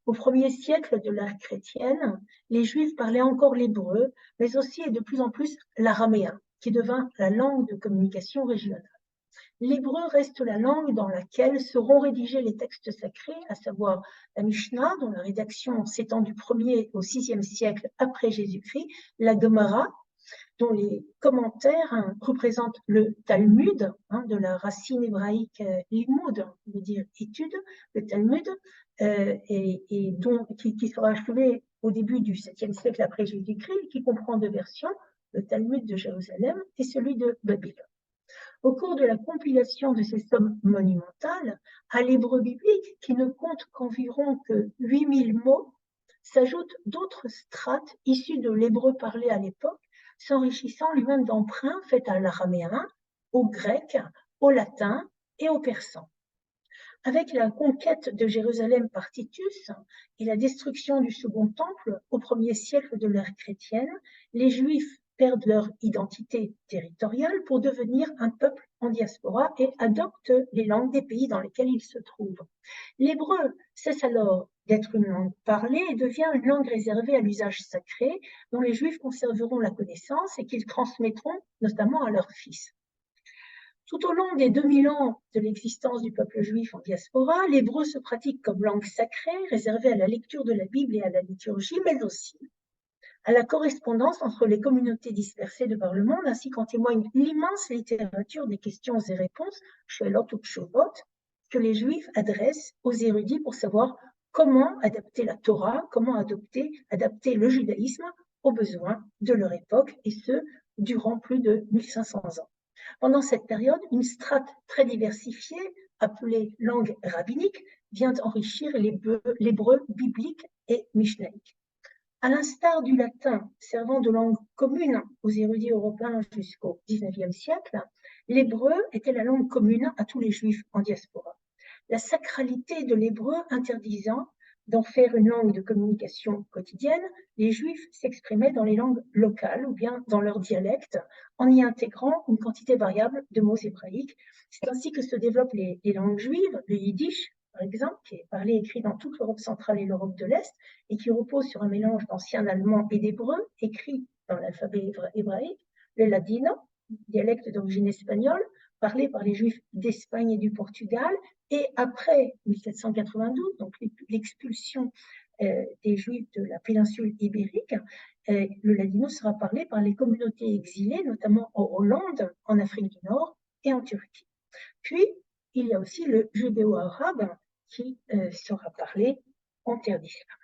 Au 1er siècle de l'ère chrétienne, les Juifs parlaient encore l'hébreu, mais aussi et de plus en plus l'araméen, qui devint la langue de communication régionale. L'hébreu reste la langue dans laquelle seront rédigés les textes sacrés, à savoir la Mishnah, dont la rédaction s'étend du 1er au 6e siècle après Jésus-Christ, la Gemara, dont les commentaires représentent le Talmud, de la racine hébraïque limud, qui veut dire étude, le Talmud, qui sera achevé au début du 7e siècle après Jésus-Christ, qui comprend deux versions, le Talmud de Jérusalem et celui de Babylone. Au cours de la compilation de ces sommes monumentales, à l'hébreu biblique, qui ne compte qu'environ 8000 mots, s'ajoutent d'autres strates issues de l'hébreu parlé à l'époque, s'enrichissant lui-même d'emprunts faits à l'araméen, au grec, au latin et au persan. Avec la conquête de Jérusalem par Titus et la destruction du Second Temple au 1er siècle de l'ère chrétienne, les Juifs perdent leur identité territoriale pour devenir un peuple en diaspora et adoptent les langues des pays dans lesquels ils se trouvent. L'hébreu cesse alors d'être une langue parlée et devient une langue réservée à l'usage sacré dont les Juifs conserveront la connaissance et qu'ils transmettront notamment à leurs fils. Tout au long des 2000 ans de l'existence du peuple juif en diaspora, l'hébreu se pratique comme langue sacrée, réservée à la lecture de la Bible et à la liturgie, mais aussi à la correspondance entre les communautés dispersées de par le monde, ainsi qu'en témoigne l'immense littérature des questions et réponses, Shelot ou Tshuvot, que les Juifs adressent aux érudits pour savoir comment adapter la Torah, comment adapter le judaïsme aux besoins de leur époque, et ce, durant plus de 1500 ans. Pendant cette période, une strate très diversifiée, appelée langue rabbinique, vient enrichir l'hébreu biblique et mishnaïque. À l'instar du latin, servant de langue commune aux érudits européens jusqu'au XIXe siècle, l'hébreu était la langue commune à tous les juifs en diaspora. La sacralité de l'hébreu interdisant d'en faire une langue de communication quotidienne, les juifs s'exprimaient dans les langues locales ou bien dans leur dialecte, en y intégrant une quantité variable de mots hébraïques. C'est ainsi que se développent les langues juives, le yiddish, par exemple, qui est parlé et écrit dans toute l'Europe centrale et l'Europe de l'Est, et qui repose sur un mélange d'ancien allemand et d'hébreu, écrit dans l'alphabet hébraïque, le ladino, dialecte d'origine espagnole, parlé par les Juifs d'Espagne et du Portugal, et après 1792, donc l'expulsion des Juifs de la péninsule ibérique, le ladino sera parlé par les communautés exilées, notamment en Hollande, en Afrique du Nord et en Turquie. Puis, il y a aussi le judéo-arabe qui sera parlé en terre d'islam.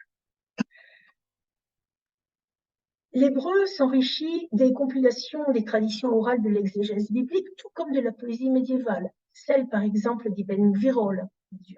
L'hébreu s'enrichit des compilations des traditions orales de l'exégèse biblique, tout comme de la poésie médiévale, celle par exemple d'Ibn Virol, du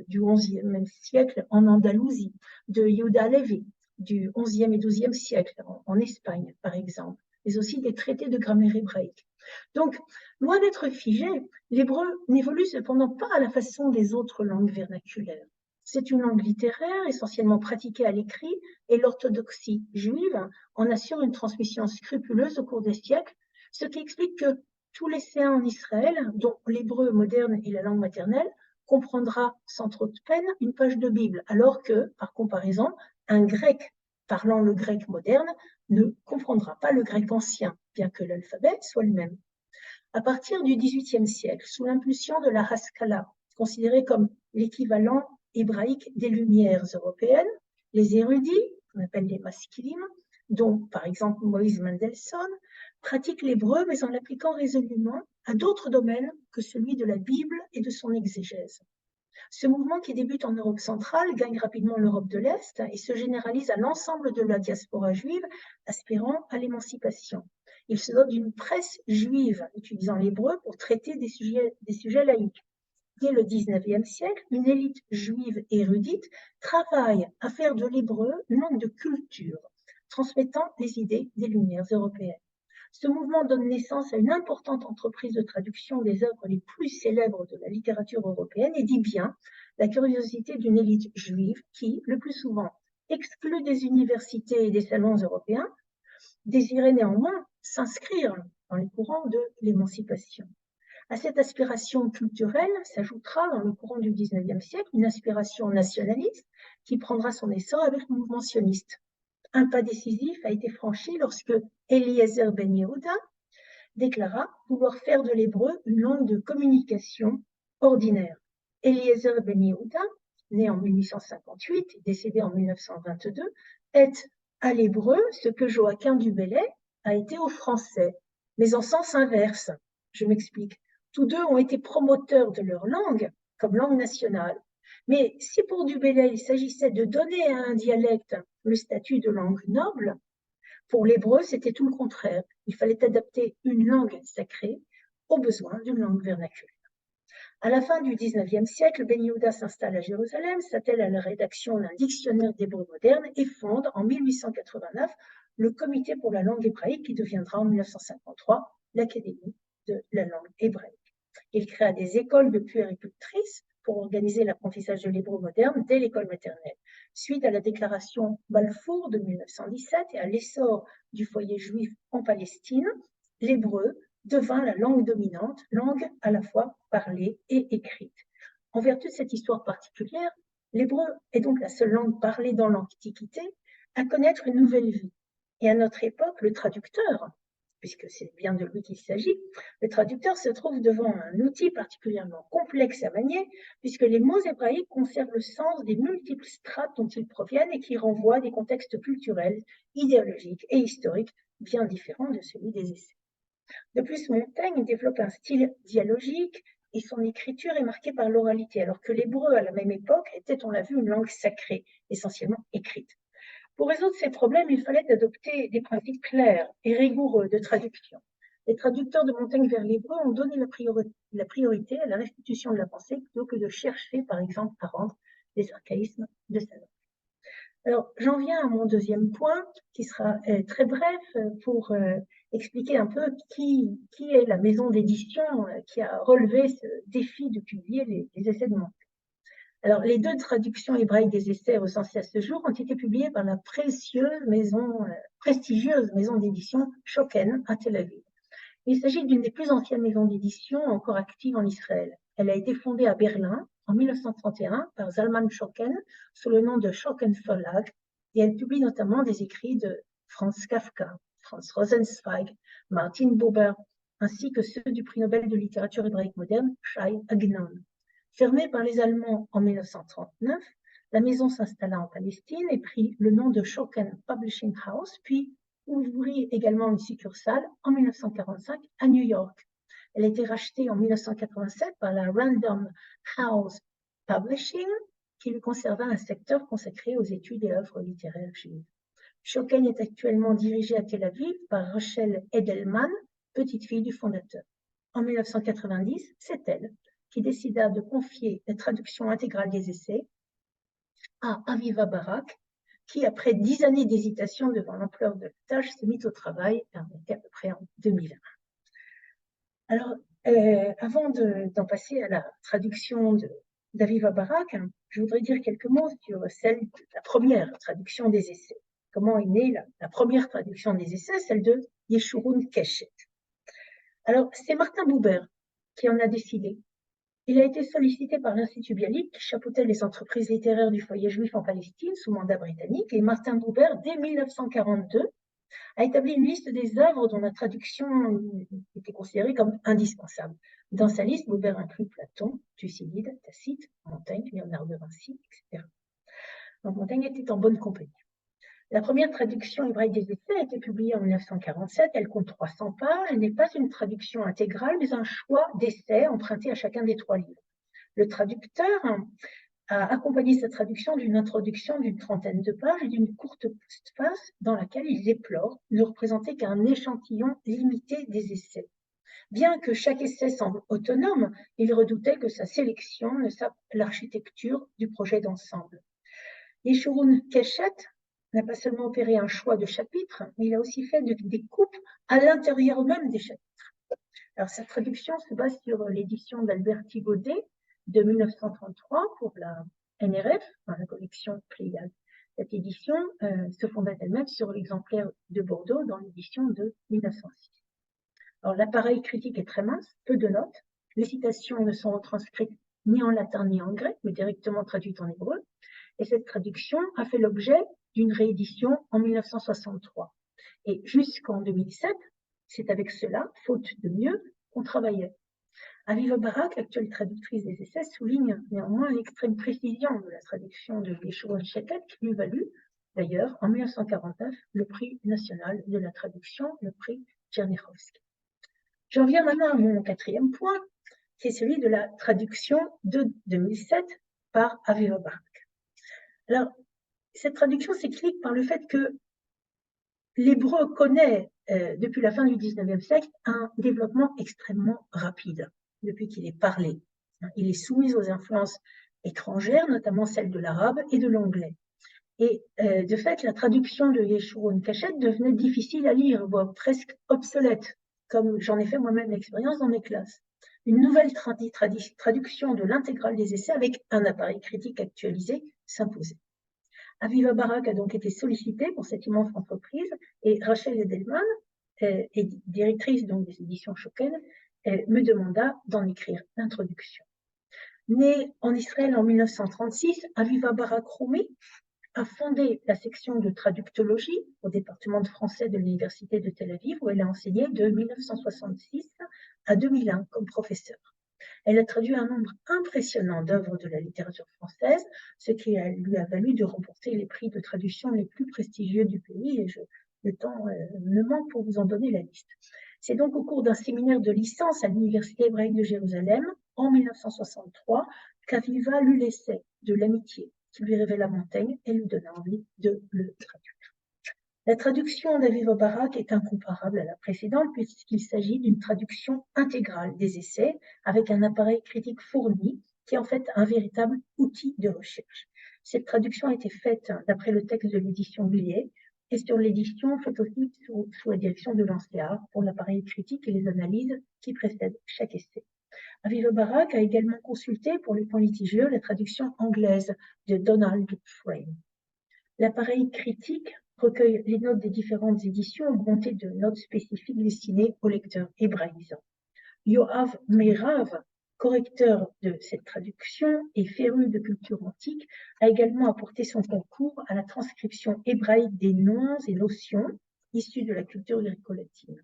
XIe siècle en Andalousie, de Yehuda Levi, du XIe et XIIe siècle en Espagne par exemple, mais aussi des traités de grammaire hébraïque. Donc, loin d'être figé, l'hébreu n'évolue cependant pas à la façon des autres langues vernaculaires. C'est une langue littéraire, essentiellement pratiquée à l'écrit, et l'orthodoxie juive en assure une transmission scrupuleuse au cours des siècles, ce qui explique que tout lycéen en Israël, dont l'hébreu moderne est la langue maternelle, comprendra sans trop de peine une page de Bible, alors que, par comparaison, un grec parlant le grec moderne ne comprendra pas le grec ancien, bien que l'alphabet soit le même. À partir du XVIIIe siècle, sous l'impulsion de la Haskalah, considérée comme l'équivalent hébraïque des Lumières européennes, les érudits, qu'on appelle les maskilim, dont par exemple Moïse Mendelssohn, pratiquent l'hébreu mais en l'appliquant résolument à d'autres domaines que celui de la Bible et de son exégèse. Ce mouvement qui débute en Europe centrale gagne rapidement l'Europe de l'Est et se généralise à l'ensemble de la diaspora juive aspirant à l'émancipation. Il se dote d'une presse juive utilisant l'hébreu pour traiter des sujets laïques. Dès le XIXe siècle, une élite juive érudite travaille à faire de l'hébreu une langue de culture, transmettant les idées des Lumières européennes. Ce mouvement donne naissance à une importante entreprise de traduction des œuvres les plus célèbres de la littérature européenne et dit bien la curiosité d'une élite juive qui, le plus souvent, exclue des universités et des salons européens, désirait néanmoins s'inscrire dans les courants de l'émancipation. À cette aspiration culturelle s'ajoutera, dans le courant du XIXe siècle, une aspiration nationaliste qui prendra son essor avec le mouvement sioniste. Un pas décisif a été franchi lorsque Eliezer Ben Yehuda déclara vouloir faire de l'hébreu une langue de communication ordinaire. Eliezer Ben Yehuda, né en 1858 et décédé en 1922, est à l'hébreu ce que Joachim du Bellay a été au français, mais en sens inverse. Je m'explique. Tous deux ont été promoteurs de leur langue comme langue nationale. Mais si pour du Bellay il s'agissait de donner à un dialecte le statut de langue noble, pour l'hébreu, c'était tout le contraire. Il fallait adapter une langue sacrée aux besoins d'une langue vernaculaire. À la fin du XIXe siècle, Ben Yehuda s'installe à Jérusalem, s'attelle à la rédaction d'un dictionnaire d'hébreu moderne et fonde en 1889 le Comité pour la langue hébraïque qui deviendra en 1953 l'Académie de la langue hébraïque. Il créa des écoles de puéricultrices pour organiser l'apprentissage de l'hébreu moderne dès l'école maternelle. Suite à la déclaration Balfour de 1917 et à l'essor du foyer juif en Palestine, l'hébreu devint la langue dominante, langue à la fois parlée et écrite. En vertu de cette histoire particulière, l'hébreu est donc la seule langue parlée dans l'Antiquité à connaître une nouvelle vie. Et à notre époque, le traducteur, puisque c'est bien de lui qu'il s'agit, le traducteur se trouve devant un outil particulièrement complexe à manier, puisque les mots hébraïques conservent le sens des multiples strates dont ils proviennent et qui renvoient à des contextes culturels, idéologiques et historiques bien différents de celui des essais. De plus, Montaigne développe un style dialogique et son écriture est marquée par l'oralité, alors que l'hébreu à la même époque était, on l'a vu, une langue sacrée, essentiellement écrite. Pour résoudre ces problèmes, il fallait adopter des principes clairs et rigoureux de traduction. Les traducteurs de Montaigne vers l'hébreu ont donné la priorité à la restitution de la pensée plutôt que de chercher, par exemple, à rendre les archaïsmes de sa langue. Alors, j'en viens à mon deuxième point, qui sera très bref pour expliquer un peu qui est la maison d'édition qui a relevé ce défi de publier les essais de Montaigne. Alors, les deux traductions hébraïques des essais recensés à ce jour ont été publiées par la prestigieuse maison d'édition Schocken à Tel Aviv. Il s'agit d'une des plus anciennes maisons d'édition encore actives en Israël. Elle a été fondée à Berlin en 1931 par Zalman Schocken sous le nom de Schocken Verlag et elle publie notamment des écrits de Franz Kafka, Franz Rosenzweig, Martin Buber, ainsi que ceux du prix Nobel de littérature hébraïque moderne Shai Agnon. Fermée par les Allemands en 1939, la maison s'installa en Palestine et prit le nom de Schocken Publishing House, puis ouvrit également une succursale en 1945 à New York. Elle a été rachetée en 1987 par la Random House Publishing, qui lui conserva un secteur consacré aux études et œuvres littéraires juives. Schocken est actuellement dirigée à Tel Aviv par Rachel Edelman, petite fille du fondateur. En 1990, c'est elle qui décida de confier la traduction intégrale des essais à Aviva Barak, qui, après 10 années d'hésitation devant l'ampleur de la tâche, s'est mise au travail, à peu près en 2001. Alors, avant d'en passer à la traduction d'Aviva Barak, je voudrais dire quelques mots sur celle de la première traduction des essais. Comment est née la première traduction des essais, celle de Yeshurun Keshet. Alors, c'est Martin Buber qui en a décidé. Il a été sollicité par l'Institut Bialik, qui chapeautait les entreprises littéraires du foyer juif en Palestine sous mandat britannique, et Martin Buber, dès 1942, a établi une liste des œuvres dont la traduction était considérée comme indispensable. Dans sa liste, Buber inclut Platon, Thucydide, Tacite, Montaigne, Léonard de Vinci, etc. Donc Montaigne était en bonne compagnie. La première traduction hébraïque des essais a été publiée en 1947. Elle compte 300 pages et n'est pas une traduction intégrale, mais un choix d'essais empruntés à chacun des 3 livres. Le traducteur a accompagné sa traduction d'une introduction d'une trentaine de pages et d'une courte postface dans laquelle il déplore ne représenter qu'un échantillon limité des essais. Bien que chaque essai semble autonome, il redoutait que sa sélection ne sape l'architecture du projet d'ensemble. Yeshurun Keshet n'a pas seulement opéré un choix de chapitres, mais il a aussi fait des coupes à l'intérieur même des chapitres. Alors, sa traduction se base sur l'édition d'Albert Thibaudet de 1933 pour la NRF, la collection Pléiade. Cette édition se fondait elle-même sur l'exemplaire de Bordeaux dans l'édition de 1906. Alors, l'appareil critique est très mince, peu de notes. Les citations ne sont transcrites ni en latin ni en grec, mais directement traduites en hébreu. Et cette traduction a fait l'objet d'une réédition en 1963. Et jusqu'en 2007, c'est avec cela, faute de mieux, qu'on travaillait. Aviva Barak, l'actuelle traductrice des essais, souligne néanmoins l'extrême précision de la traduction de Yeshurun Keshet, qui lui valut, d'ailleurs, en 1949, le prix national de la traduction, le prix Tchernichovski. J'en viens maintenant à mon 4e point, qui est celui de la traduction de 2007 par Aviva Barak. Alors, cette traduction s'explique par le fait que l'hébreu connaît, depuis la fin du XIXe siècle, un développement extrêmement rapide depuis qu'il est parlé. Il est soumis aux influences étrangères, notamment celles de l'arabe et de l'anglais. Et de fait, la traduction de Yeshurun Keshet devenait difficile à lire, voire presque obsolète, comme j'en ai fait moi-même l'expérience dans mes classes. Une nouvelle traduction de l'intégrale des essais avec un appareil critique actualisé s'imposait. Aviva Barak a donc été sollicitée pour cette immense entreprise et Rachel Edelman, directrice donc des éditions Schocken, me demanda d'en écrire l'introduction. Née en Israël en 1936, Aviva Barak Roumi a fondé la section de traductologie au département de français de l'Université de Tel Aviv, où elle a enseigné de 1966 à 2001 comme professeure. Elle a traduit un nombre impressionnant d'œuvres de la littérature française, ce qui lui a valu de remporter les prix de traduction les plus prestigieux du pays, et le temps me manque pour vous en donner la liste. C'est donc au cours d'un séminaire de licence à l'Université hébraïque de Jérusalem, en 1963, qu'Aviva lut l'essai de l'amitié qui lui révéla Montaigne et lui donna envie de le traduire. La traduction d'Aviva Barak est incomparable à la précédente puisqu'il s'agit d'une traduction intégrale des essais avec un appareil critique fourni qui est en fait un véritable outil de recherche. Cette traduction a été faite d'après le texte de l'édition Blier et sur l'édition faite aussi sous la direction de l'ANSEA pour l'appareil critique et les analyses qui précèdent chaque essai. Aviva Barak a également consulté pour les points litigieux la traduction anglaise de Donald Frame. L'appareil critique recueille les notes des différentes éditions augmentées de notes spécifiques destinées aux lecteurs hébraïsants. Yoav Meirav, correcteur de cette traduction et féru de culture antique, a également apporté son concours à la transcription hébraïque des noms et notions issus de la culture gréco-latine.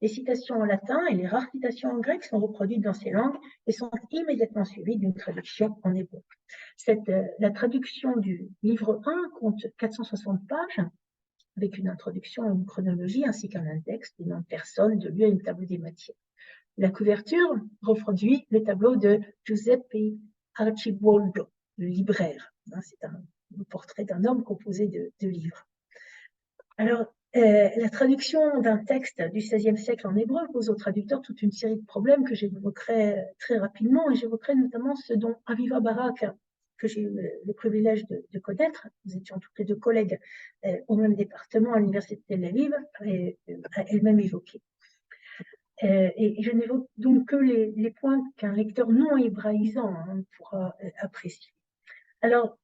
Les citations en latin et les rares citations en grec sont reproduites dans ces langues et sont immédiatement suivies d'une traduction en hébreu. La traduction du livre 1 compte 460 pages, avec une introduction et une chronologie, ainsi qu'un index, des noms de personnes, de lieux et une table des matières. La couverture reproduit le tableau de Giuseppe Arciboldo, le libraire. C'est un portrait d'un homme composé de livres. Alors, la traduction d'un texte du XVIe siècle en hébreu pose au traducteur toute une série de problèmes que j'évoquerai très rapidement, et j'évoquerai notamment ce dont Aviva Barak, que j'ai eu le privilège de connaître, nous étions tous les deux collègues au même département à l'Université de Tel Aviv, a elle-même évoqué. Et je n'évoque donc que les points qu'un lecteur non hébraïsant pourra apprécier. Alors,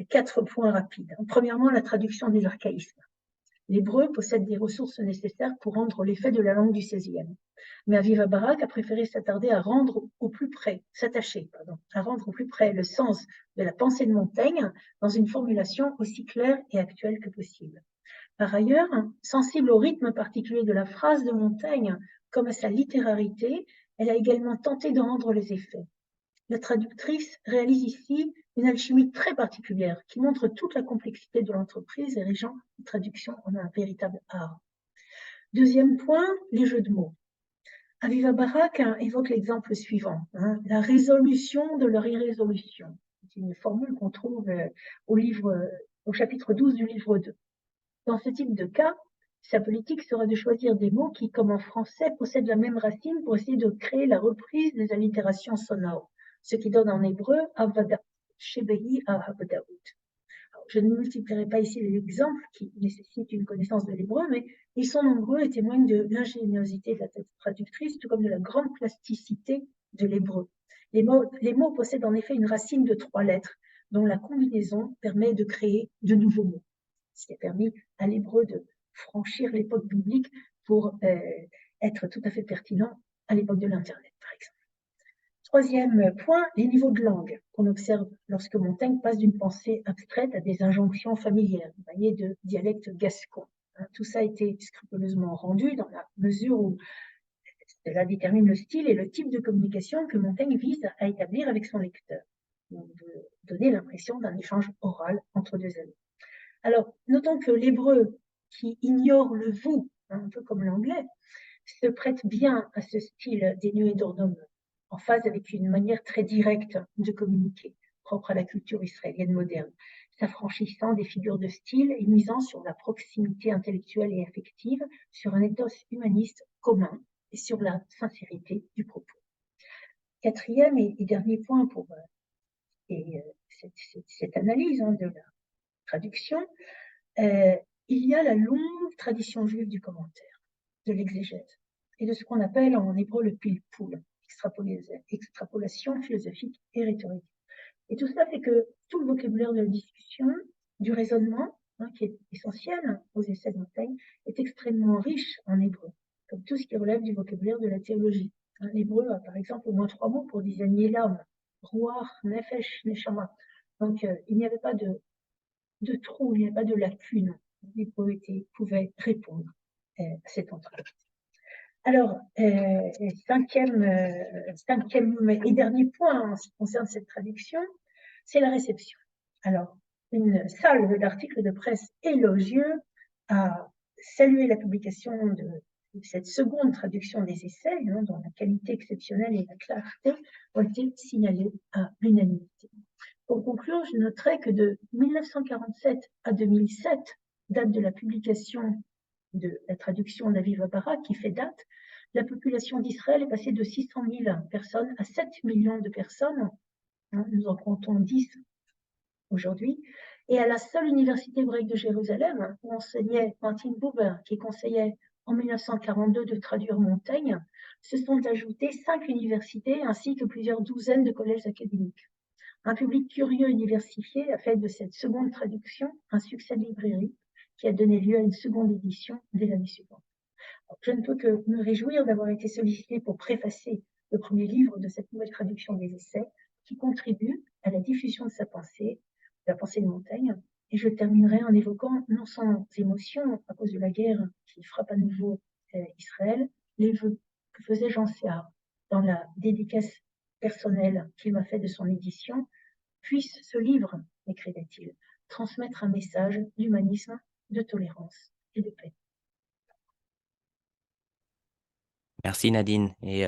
4 points rapides. Premièrement, la traduction des archaïsmes. L'hébreu possède des ressources nécessaires pour rendre l'effet de la langue du XVIe. Mais Aviva Barak a préféré s'attarder à rendre au plus près, à rendre au plus près le sens de la pensée de Montaigne dans une formulation aussi claire et actuelle que possible. Par ailleurs, sensible au rythme particulier de la phrase de Montaigne, comme à sa littérarité, elle a également tenté de rendre les effets. La traductrice réalise ici une alchimie très particulière qui montre toute la complexité de l'entreprise, érigeant la traduction en un véritable art. Deuxième point, les jeux de mots. Aviva Barak évoque l'exemple suivant, la résolution de leur irrésolution. C'est une formule qu'on trouve au chapitre 12 du livre 2. Dans ce type de cas, sa politique sera de choisir des mots qui, comme en français, possèdent la même racine pour essayer de créer la reprise des allitérations sonores, ce qui donne en hébreu Avada, Shebehi Ahavadaout. Je ne multiplierai pas ici les exemples qui nécessitent une connaissance de l'hébreu, mais ils sont nombreux et témoignent de l'ingéniosité de la traductrice, tout comme de la grande plasticité de l'hébreu. Les mots possèdent en effet une racine de 3 lettres, dont la combinaison permet de créer de nouveaux mots, ce qui a permis à l'hébreu de franchir l'époque biblique pour être tout à fait pertinent à l'époque de l'Internet, par exemple. Troisième point, les niveaux de langue qu'on observe lorsque Montaigne passe d'une pensée abstraite à des injonctions familières, vous voyez, de dialecte gascon. Tout ça a été scrupuleusement rendu dans la mesure où cela détermine le style et le type de communication que Montaigne vise à établir avec son lecteur. On veut donner l'impression d'un échange oral entre deux amis. Alors, notons que l'hébreu, qui ignore le vous, un peu comme l'anglais, se prête bien à ce style dénué d'ordonnement, en phase avec une manière très directe de communiquer, propre à la culture israélienne moderne, s'affranchissant des figures de style et misant sur la proximité intellectuelle et affective, sur un ethos humaniste commun et sur la sincérité du propos. Quatrième et dernier point pour cette analyse de la traduction, il y a la longue tradition juive du commentaire, de l'exégèse, et de ce qu'on appelle en hébreu le pilpoul, extrapolation philosophique et rhétorique. Et tout ça fait que tout le vocabulaire de la discussion, du raisonnement, qui est essentiel aux essais de Montaigne, est extrêmement riche en hébreu, comme tout ce qui relève du vocabulaire de la théologie. L'hébreu a par exemple au moins 3 mots pour désigner l'âme, ruach, nefesh, neshama. Donc il n'y avait pas de trou, il n'y avait pas de lacune. L'hébreu pouvait répondre à cette entrée. Alors, cinquième et dernier point en ce qui concerne cette traduction, c'est la réception. Alors, une salve d'articles de presse élogieux a salué la publication de cette seconde traduction des essais, dont la qualité exceptionnelle et la clarté ont été signalées à l'unanimité. Pour conclure, je noterai que de 1947 à 2007, date de la publication de la traduction d'Aviva Barak, qui fait date, la population d'Israël est passée de 600 000 personnes à 7 millions de personnes. Nous en comptons 10 aujourd'hui. Et à la seule université hébraïque de Jérusalem, où enseignait Martin Buber, qui conseillait en 1942 de traduire Montaigne, se sont ajoutées 5 universités ainsi que plusieurs douzaines de collèges académiques. Un public curieux et diversifié a fait de cette seconde traduction un succès de librairie qui a donné lieu à une seconde édition dès l'année suivante. Je ne peux que me réjouir d'avoir été sollicité pour préfacer le premier livre de cette nouvelle traduction des essais qui contribue à la diffusion de sa pensée, de la pensée de Montaigne. Et je terminerai en évoquant, non sans émotion, à cause de la guerre qui frappe à nouveau Israël, les vœux que faisait Jean Séard dans la dédicace personnelle qu'il m'a fait de son édition. Puisse ce livre, écrivait-il, transmettre un message d'humanisme, de tolérance et de paix. Merci Nadine, et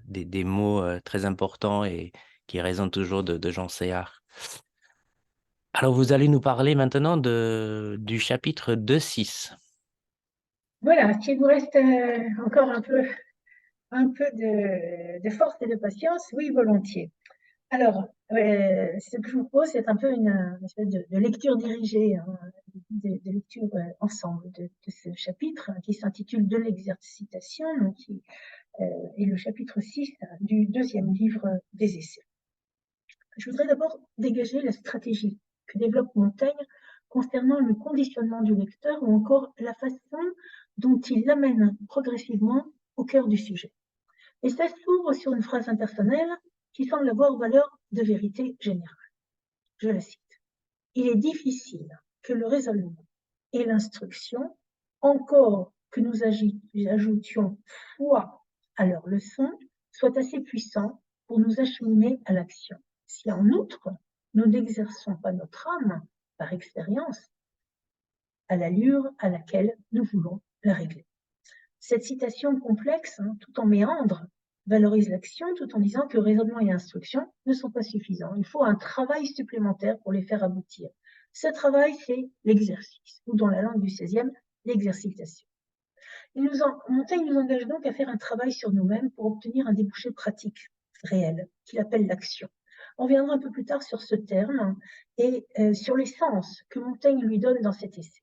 des mots très importants et qui résonnent toujours de Jean Séart. Alors vous allez nous parler maintenant du chapitre 2.6. Voilà, s'il vous reste encore un peu de force et de patience, oui, volontiers. Alors, ce que je vous propose, c'est un peu une espèce de lecture dirigée, de lecture ensemble de ce chapitre qui s'intitule De l'exercitation, donc qui et le chapitre 6 du deuxième livre des Essais. Je voudrais d'abord dégager la stratégie que développe Montaigne concernant le conditionnement du lecteur ou encore la façon dont il l'amène progressivement au cœur du sujet. Et ça s'ouvre sur une phrase impersonnelle qui semble avoir valeur de vérité générale. Je la cite. Il est difficile que le raisonnement et l'instruction, encore que nous ajoutions foi à leur leçon, soient assez puissants pour nous acheminer à l'action. Si en outre, nous n'exerçons pas notre âme par expérience à l'allure à laquelle nous voulons la régler. Cette citation complexe, tout en méandre, valorise l'action tout en disant que raisonnement et instruction ne sont pas suffisants. Il faut un travail supplémentaire pour les faire aboutir. Ce travail, c'est l'exercice, ou dans la langue du XVIe, l'exercitation. Montaigne nous engage donc à faire un travail sur nous-mêmes pour obtenir un débouché pratique, réel, qu'il appelle l'action. On reviendra un peu plus tard sur ce terme et sur les sens que Montaigne lui donne dans cet essai.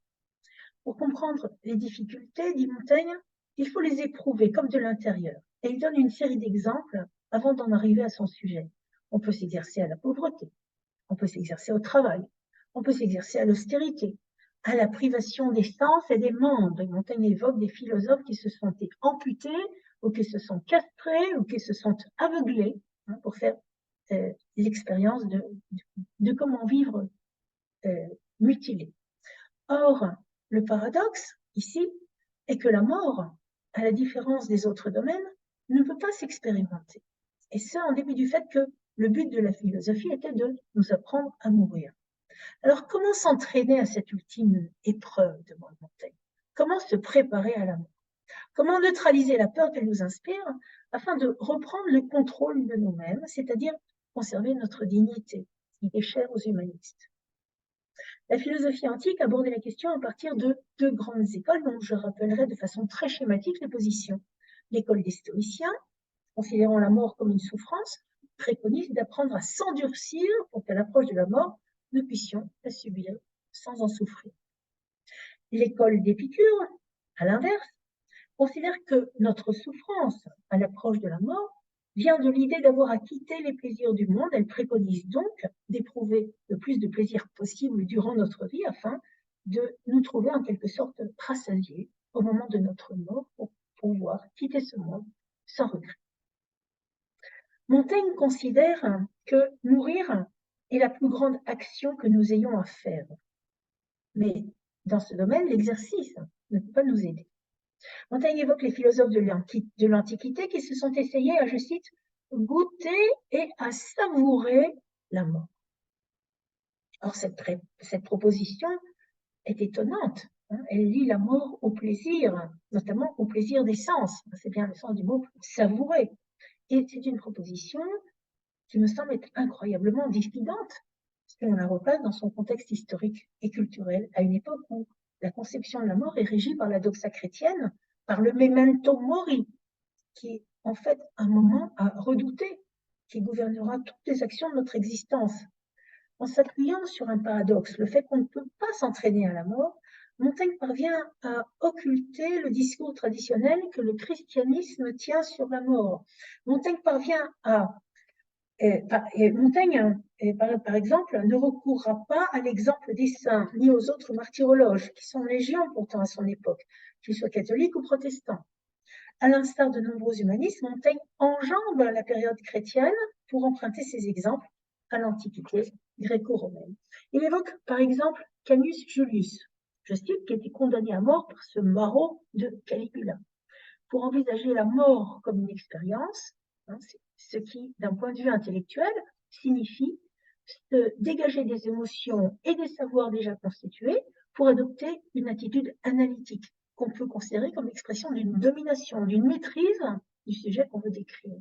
Pour comprendre les difficultés, dit Montaigne, il faut les éprouver comme de l'intérieur. Et il donne une série d'exemples avant d'en arriver à son sujet. On peut s'exercer à la pauvreté, on peut s'exercer au travail, on peut s'exercer à l'austérité, à la privation des sens et des membres. Et Montaigne évoque des philosophes qui se sont amputés, ou qui se sont castrés, ou qui se sont aveuglés, pour faire l'expérience de comment vivre mutilé. Or, le paradoxe, ici, est que la mort, à la différence des autres domaines, ne peut pas s'expérimenter. Et ce, en dépit du fait que le but de la philosophie était de nous apprendre à mourir. Alors, comment s'entraîner à cette ultime épreuve, demande Montaigne? Comment se préparer à la mort? Comment neutraliser la peur qu'elle nous inspire afin de reprendre le contrôle de nous-mêmes, c'est-à-dire conserver notre dignité, qui est chère aux humanistes? La philosophie antique abordait la question à partir de deux grandes écoles dont je rappellerai de façon très schématique les positions. L'école des stoïciens, considérant la mort comme une souffrance, préconise d'apprendre à s'endurcir pour qu'à l'approche de la mort, nous puissions la subir sans en souffrir. L'école d'Épicure, à l'inverse, considère que notre souffrance à l'approche de la mort vient de l'idée d'avoir à quitter les plaisirs du monde. Elle préconise donc d'éprouver le plus de plaisir possible durant notre vie afin de nous trouver en quelque sorte rassasiés au moment de notre mort pour pouvoir quitter ce monde sans regret. Montaigne considère que mourir est la plus grande action que nous ayons à faire. Mais dans ce domaine, l'exercice ne peut pas nous aider. Montaigne évoque les philosophes de l'Antiquité qui se sont essayés à, je cite, goûter et à savourer la mort. Or, cette proposition est étonnante. Elle lie la mort au plaisir, notamment au plaisir des sens. C'est bien le sens du mot savourer. Et c'est une proposition qui me semble être incroyablement dissidente si on la replace dans son contexte historique et culturel, à une époque où la conception de la mort est régie par la doxa chrétienne, par le memento mori, qui est en fait un moment à redouter, qui gouvernera toutes les actions de notre existence. En s'appuyant sur un paradoxe, le fait qu'on ne peut pas s'entraîner à la mort, Montaigne parvient à occulter le discours traditionnel que le christianisme tient sur la mort. Montaigne parvient à Montaigne, par exemple, ne recourra pas à l'exemple des saints, ni aux autres martyrologes, qui sont légion pourtant à son époque, qu'ils soient catholiques ou protestants. À l'instar de nombreux humanistes, Montaigne enjambe la période chrétienne pour emprunter ses exemples à l'Antiquité gréco-romaine. Il évoque par exemple Canius Julius, je cite, qui était condamné à mort par ce maraud de Caligula. Pour envisager la mort comme une expérience, ce qui, d'un point de vue intellectuel, signifie se dégager des émotions et des savoirs déjà constitués pour adopter une attitude analytique qu'on peut considérer comme l'expression d'une domination, d'une maîtrise du sujet qu'on veut décrire.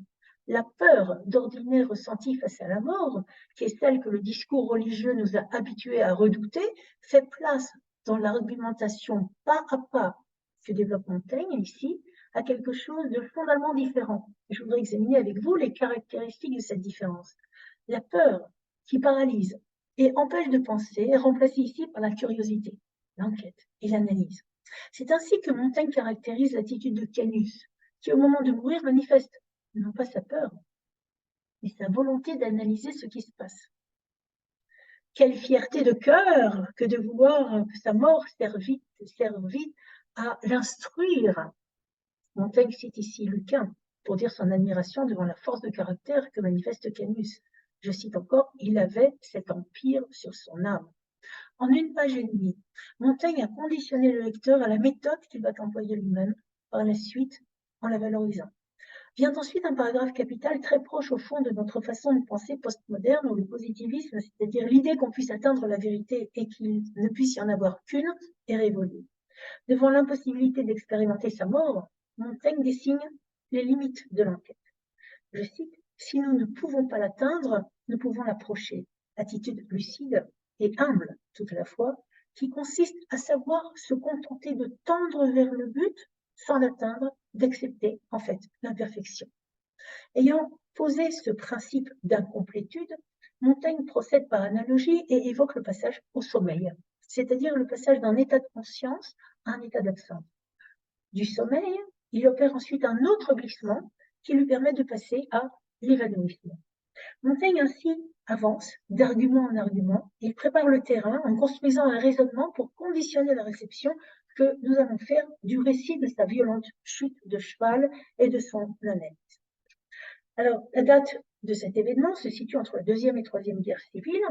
La peur d'ordinaire ressentie face à la mort, qui est celle que le discours religieux nous a habitués à redouter, fait place dans l'argumentation pas à pas que développe Montaigne ici, à quelque chose de fondamentalement différent. Je voudrais examiner avec vous les caractéristiques de cette différence. La peur qui paralyse et empêche de penser est remplacée ici par la curiosité, l'enquête et l'analyse. C'est ainsi que Montaigne caractérise l'attitude de Canius, qui au moment de mourir manifeste non pas sa peur, mais sa volonté d'analyser ce qui se passe. Quelle fierté de cœur que de vouloir que sa mort servit à l'instruire. Montaigne cite ici Lucain pour dire son admiration devant la force de caractère que manifeste Camus. Je cite encore, il avait cet empire sur son âme. En une page et demie, Montaigne a conditionné le lecteur à la méthode qu'il va employer lui-même par la suite en la valorisant. Vient ensuite un paragraphe capital très proche au fond de notre façon de penser postmoderne où le positivisme, c'est-à-dire l'idée qu'on puisse atteindre la vérité et qu'il ne puisse y en avoir qu'une, est révolue. Devant l'impossibilité d'expérimenter sa mort, Montaigne dessine les limites de l'enquête. Je cite, « Si nous ne pouvons pas l'atteindre, nous pouvons l'approcher. » Attitude lucide et humble toute la fois, qui consiste à savoir se contenter de tendre vers le but sans l'atteindre, d'accepter en fait l'imperfection. Ayant posé ce principe d'incomplétude, Montaigne procède par analogie et évoque le passage au sommeil, c'est-à-dire le passage d'un état de conscience à un état d'absence. Du sommeil, il opère ensuite un autre glissement qui lui permet de passer à l'évanouissement. Montaigne ainsi avance d'argument en argument, il prépare le terrain en construisant un raisonnement pour conditionner la réception que nous allons faire du récit de sa violente chute de cheval et de son honnête. Alors, la date de cet événement se situe entre la Deuxième et Troisième Guerre civile.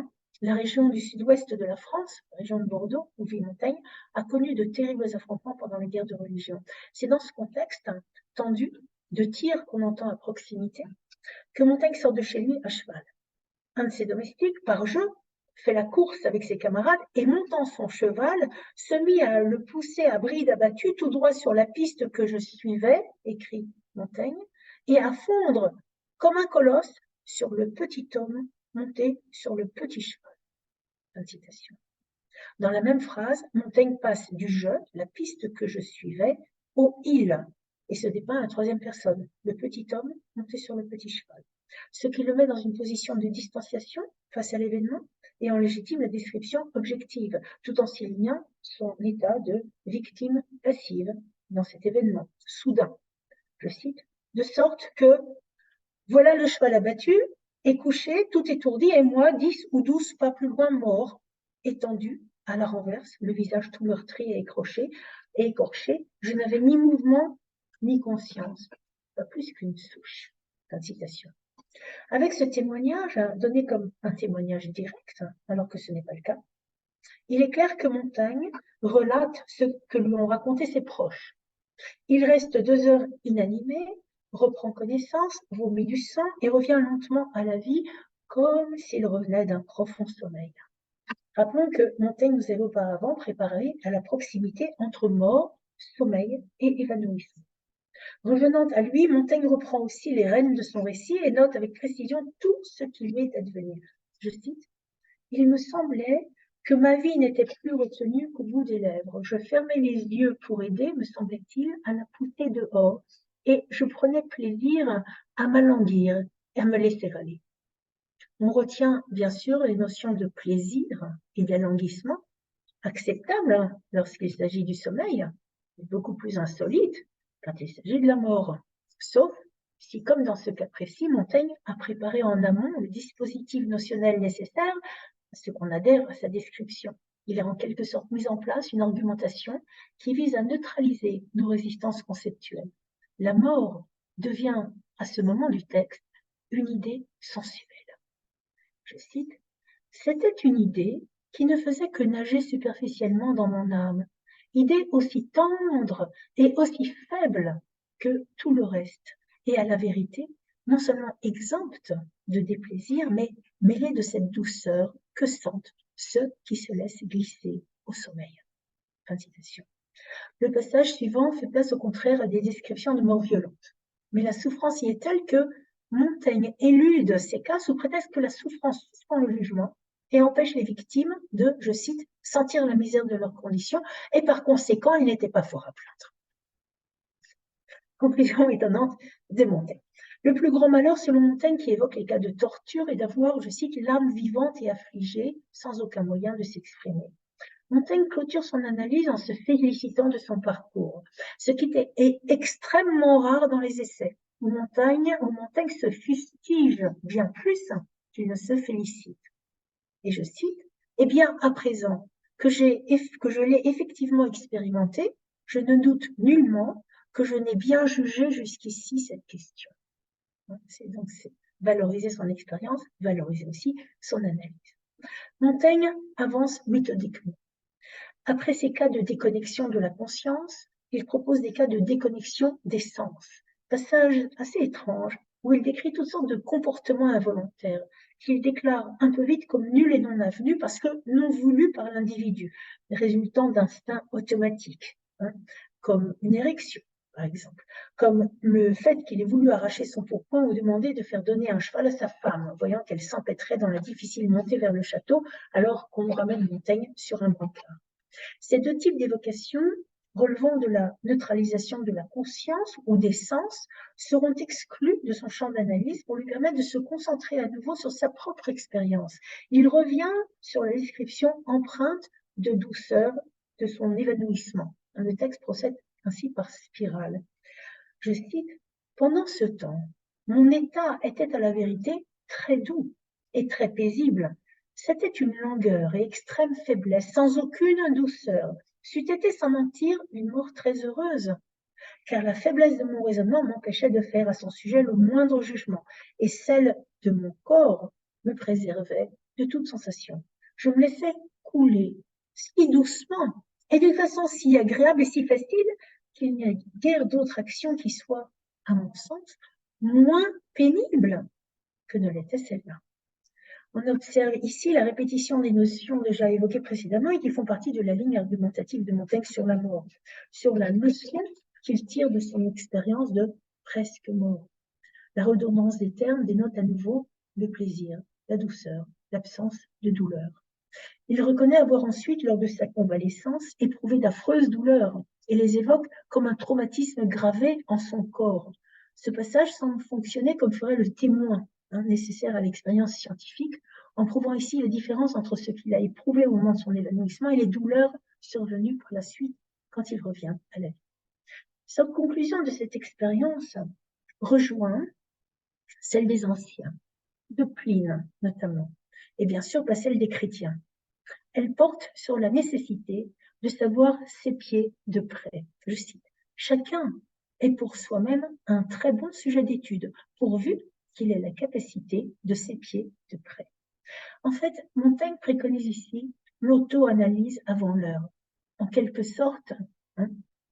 La région du sud-ouest de la France, la région de Bordeaux, où vit Montaigne, a connu de terribles affrontements pendant les guerres de religion. C'est dans ce contexte tendu, de tirs qu'on entend à proximité, que Montaigne sort de chez lui à cheval. Un de ses domestiques, par jeu, fait la course avec ses camarades et montant son cheval, se mit à le pousser à bride abattue tout droit sur la piste que je suivais, écrit Montaigne, et à fondre comme un colosse sur le petit homme monté sur le petit cheval. Fin de citation. Dans la même phrase, Montaigne passe du je, la piste que je suivais, au il, et se dépeint à la troisième personne, le petit homme monté sur le petit cheval. Ce qui le met dans une position de distanciation face à l'événement et en légitime la description objective, tout en soulignant son état de victime passive dans cet événement, soudain. Je cite, de sorte que voilà le cheval abattu et couché, tout étourdi, et moi, 10 ou 12 pas plus loin, mort, étendu à la renverse, le visage tout meurtri et écorché. Je n'avais ni mouvement ni conscience, pas plus qu'une souche. Fin de citation. Avec ce témoignage, donné comme un témoignage direct, alors que ce n'est pas le cas, il est clair que Montaigne relate ce que lui ont raconté ses proches. Il reste 2 heures inanimé, reprend connaissance, vomit du sang et revient lentement à la vie comme s'il revenait d'un profond sommeil. Rappelons que Montaigne nous avait auparavant préparé à la proximité entre mort, sommeil et évanouissement. Revenant à lui, Montaigne reprend aussi les rênes de son récit et note avec précision tout ce qui lui est advenu. Je cite, « Il me semblait que ma vie n'était plus retenue qu'au bout des lèvres. Je fermais les yeux pour aider, me semblait-il, à la pousser dehors, et je prenais plaisir à m'alanguir et à me laisser aller. » On retient bien sûr les notions de plaisir et d'alanguissement, acceptables lorsqu'il s'agit du sommeil, mais beaucoup plus insolites quand il s'agit de la mort. Sauf si, comme dans ce cas précis, Montaigne a préparé en amont le dispositif notionnel nécessaire à ce qu'on adhère à sa description. Il a en quelque sorte mis en place une argumentation qui vise à neutraliser nos résistances conceptuelles. La mort devient, à ce moment du texte, une idée sensuelle. Je cite, « C'était une idée qui ne faisait que nager superficiellement dans mon âme, idée aussi tendre et aussi faible que tout le reste, et à la vérité, non seulement exempte de déplaisir, mais mêlée de cette douceur que sentent ceux qui se laissent glisser au sommeil. » Fin de citation. Le passage suivant fait place au contraire à des descriptions de mort violente. Mais la souffrance y est telle que Montaigne élude ces cas sous prétexte que la souffrance suspend le jugement et empêche les victimes de, je cite, sentir la misère de leurs conditions, et par conséquent, il n'était pas fort à plaindre. Conclusion étonnante de Montaigne. Le plus grand malheur, selon Montaigne, qui évoque les cas de torture, est d'avoir, je cite, l'âme vivante et affligée, sans aucun moyen de s'exprimer. Montaigne clôture son analyse en se félicitant de son parcours, ce qui est extrêmement rare dans les essais, où Montaigne se fustige bien plus qu'il ne se félicite. Et je cite, « Eh bien, à présent que je l'ai effectivement expérimenté, je ne doute nullement que je n'ai bien jugé jusqu'ici cette question. » C'est donc valoriser son expérience, valoriser aussi son analyse. Montaigne avance méthodiquement. Après ces cas de déconnexion de la conscience, il propose des cas de déconnexion des sens, passage assez étrange où il décrit toutes sortes de comportements involontaires qu'il déclare un peu vite comme nuls et non avenus parce que non voulus par l'individu, résultant d'instincts automatiques, comme une érection, par exemple, comme le fait qu'il ait voulu arracher son pourpoint ou demander de faire donner un cheval à sa femme, voyant qu'elle s'empêtrait dans la difficile montée vers le château alors qu'on ramène Montaigne sur un brancard. Ces deux types d'évocations relevant de la neutralisation de la conscience ou des sens seront exclus de son champ d'analyse pour lui permettre de se concentrer à nouveau sur sa propre expérience. Il revient sur la description empreinte de douceur de son évanouissement. Le texte procède ainsi par spirale. Je cite, « Pendant ce temps, mon état était à la vérité très doux et très paisible. C'était une langueur et extrême faiblesse, sans aucune douceur. C'eût été sans mentir une mort très heureuse, car la faiblesse de mon raisonnement m'empêchait de faire à son sujet le moindre jugement, et celle de mon corps me préservait de toute sensation. Je me laissais couler si doucement, et d'une façon si agréable et si facile, qu'il n'y a guère d'autre action qui soit, à mon sens, moins pénible que ne l'était celle-là. » On observe ici la répétition des notions déjà évoquées précédemment et qui font partie de la ligne argumentative de Montaigne sur la mort, sur la notion qu'il tire de son expérience de presque mort. La redondance des termes dénote à nouveau le plaisir, la douceur, l'absence de douleur. Il reconnaît avoir ensuite, lors de sa convalescence, éprouvé d'affreuses douleurs et les évoque comme un traumatisme gravé en son corps. Ce passage semble fonctionner comme ferait le témoin nécessaire à l'expérience scientifique, en prouvant ici la différence entre ce qu'il a éprouvé au moment de son évanouissement et les douleurs survenues par la suite quand il revient à la vie. Sa conclusion de cette expérience rejoint celle des anciens, de Pline notamment, et bien sûr pas celle des chrétiens. Elle porte sur la nécessité de savoir s'épier de près. Je cite, « Chacun est pour soi-même un très bon sujet d'étude, pourvu qu'il ait la capacité de s'épier de près. » En fait, Montaigne préconise ici l'auto-analyse avant l'heure. En quelque sorte,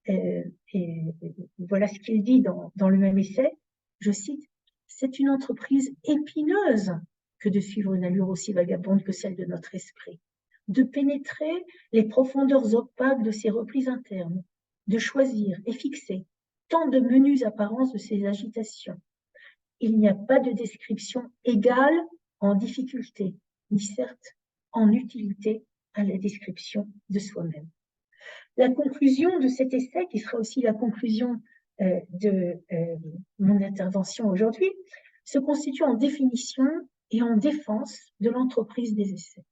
et voilà ce qu'il dit dans le même essai, je cite, « C'est une entreprise épineuse que de suivre une allure aussi vagabonde que celle de notre esprit, de pénétrer les profondeurs opaques de ses replis internes, de choisir et fixer tant de menues apparences de ses agitations. Il n'y a pas de description égale en difficulté, ni certes en utilité à la description de soi-même. » La conclusion de cet essai, qui sera aussi la conclusion de mon intervention aujourd'hui, se constitue en définition et en défense de l'entreprise des essais.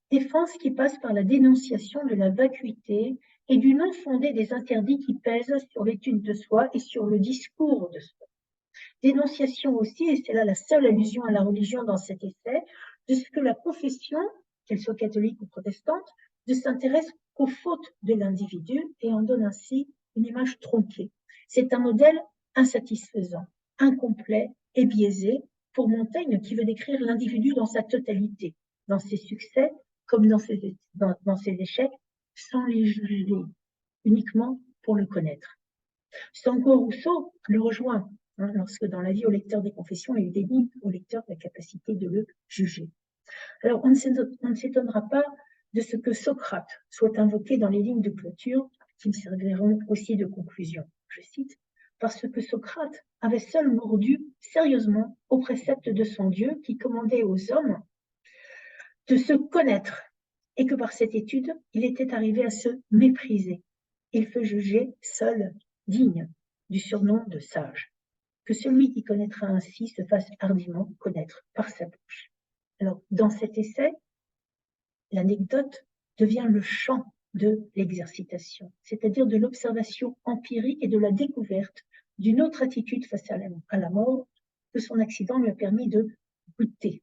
Défense qui passe par la dénonciation de la vacuité et du non-fondé des interdits qui pèsent sur l'étude de soi et sur le discours de soi. Dénonciation aussi, et c'est là la seule allusion à la religion dans cet essai, de ce que la confession, qu'elle soit catholique ou protestante, ne s'intéresse qu'aux fautes de l'individu et en donne ainsi une image tronquée. C'est un modèle insatisfaisant, incomplet et biaisé pour Montaigne qui veut décrire l'individu dans sa totalité, dans ses succès comme dans ses échecs, sans les juger, uniquement pour le connaître. Sanko Rousseau le rejoint lorsque dans La vie au lecteur des confessions, il dénie au lecteur la capacité de le juger. Alors, on ne s'étonnera pas de ce que Socrate soit invoqué dans les lignes de clôture qui me serviront aussi de conclusion. Je cite, « Parce que Socrate avait seul mordu sérieusement au précepte de son Dieu qui commandait aux hommes de se connaître et que par cette étude, il était arrivé à se mépriser. Il fut jugé seul digne du surnom de sage. Que celui qui connaîtra ainsi se fasse hardiment connaître par sa bouche. » Alors, dans cet essai, l'anecdote devient le champ de l'exercitation, c'est-à-dire de l'observation empirique et de la découverte d'une autre attitude face à la mort que son accident lui a permis de goûter.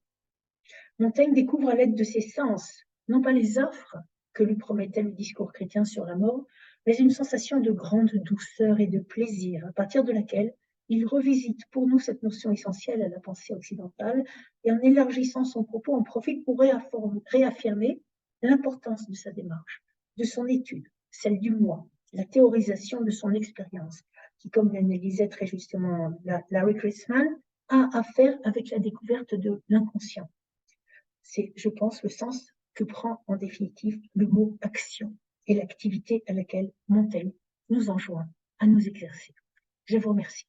Montaigne découvre à l'aide de ses sens, non pas les offres que lui promettait le discours chrétien sur la mort, mais une sensation de grande douceur et de plaisir, à partir de laquelle il revisite pour nous cette notion essentielle à la pensée occidentale et en élargissant son propos, en profite pour réaffirmer l'importance de sa démarche, de son étude, celle du moi, la théorisation de son expérience, qui, comme l'analysait très justement Larry Chrisman, a à faire avec la découverte de l'inconscient. C'est, je pense, le sens que prend en définitive le mot action et l'activité à laquelle Montaigne nous enjoint à nous exercer. Je vous remercie.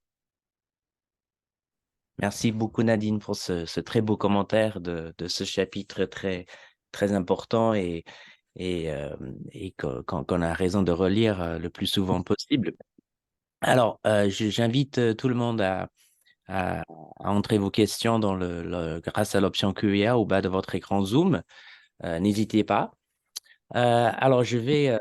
Merci beaucoup Nadine pour ce très beau commentaire de ce chapitre très important et qu'on a raison de relire le plus souvent possible. Alors, j'invite tout le monde à entrer vos questions grâce à l'option Q&A au bas de votre écran Zoom. N'hésitez pas. Alors, je vais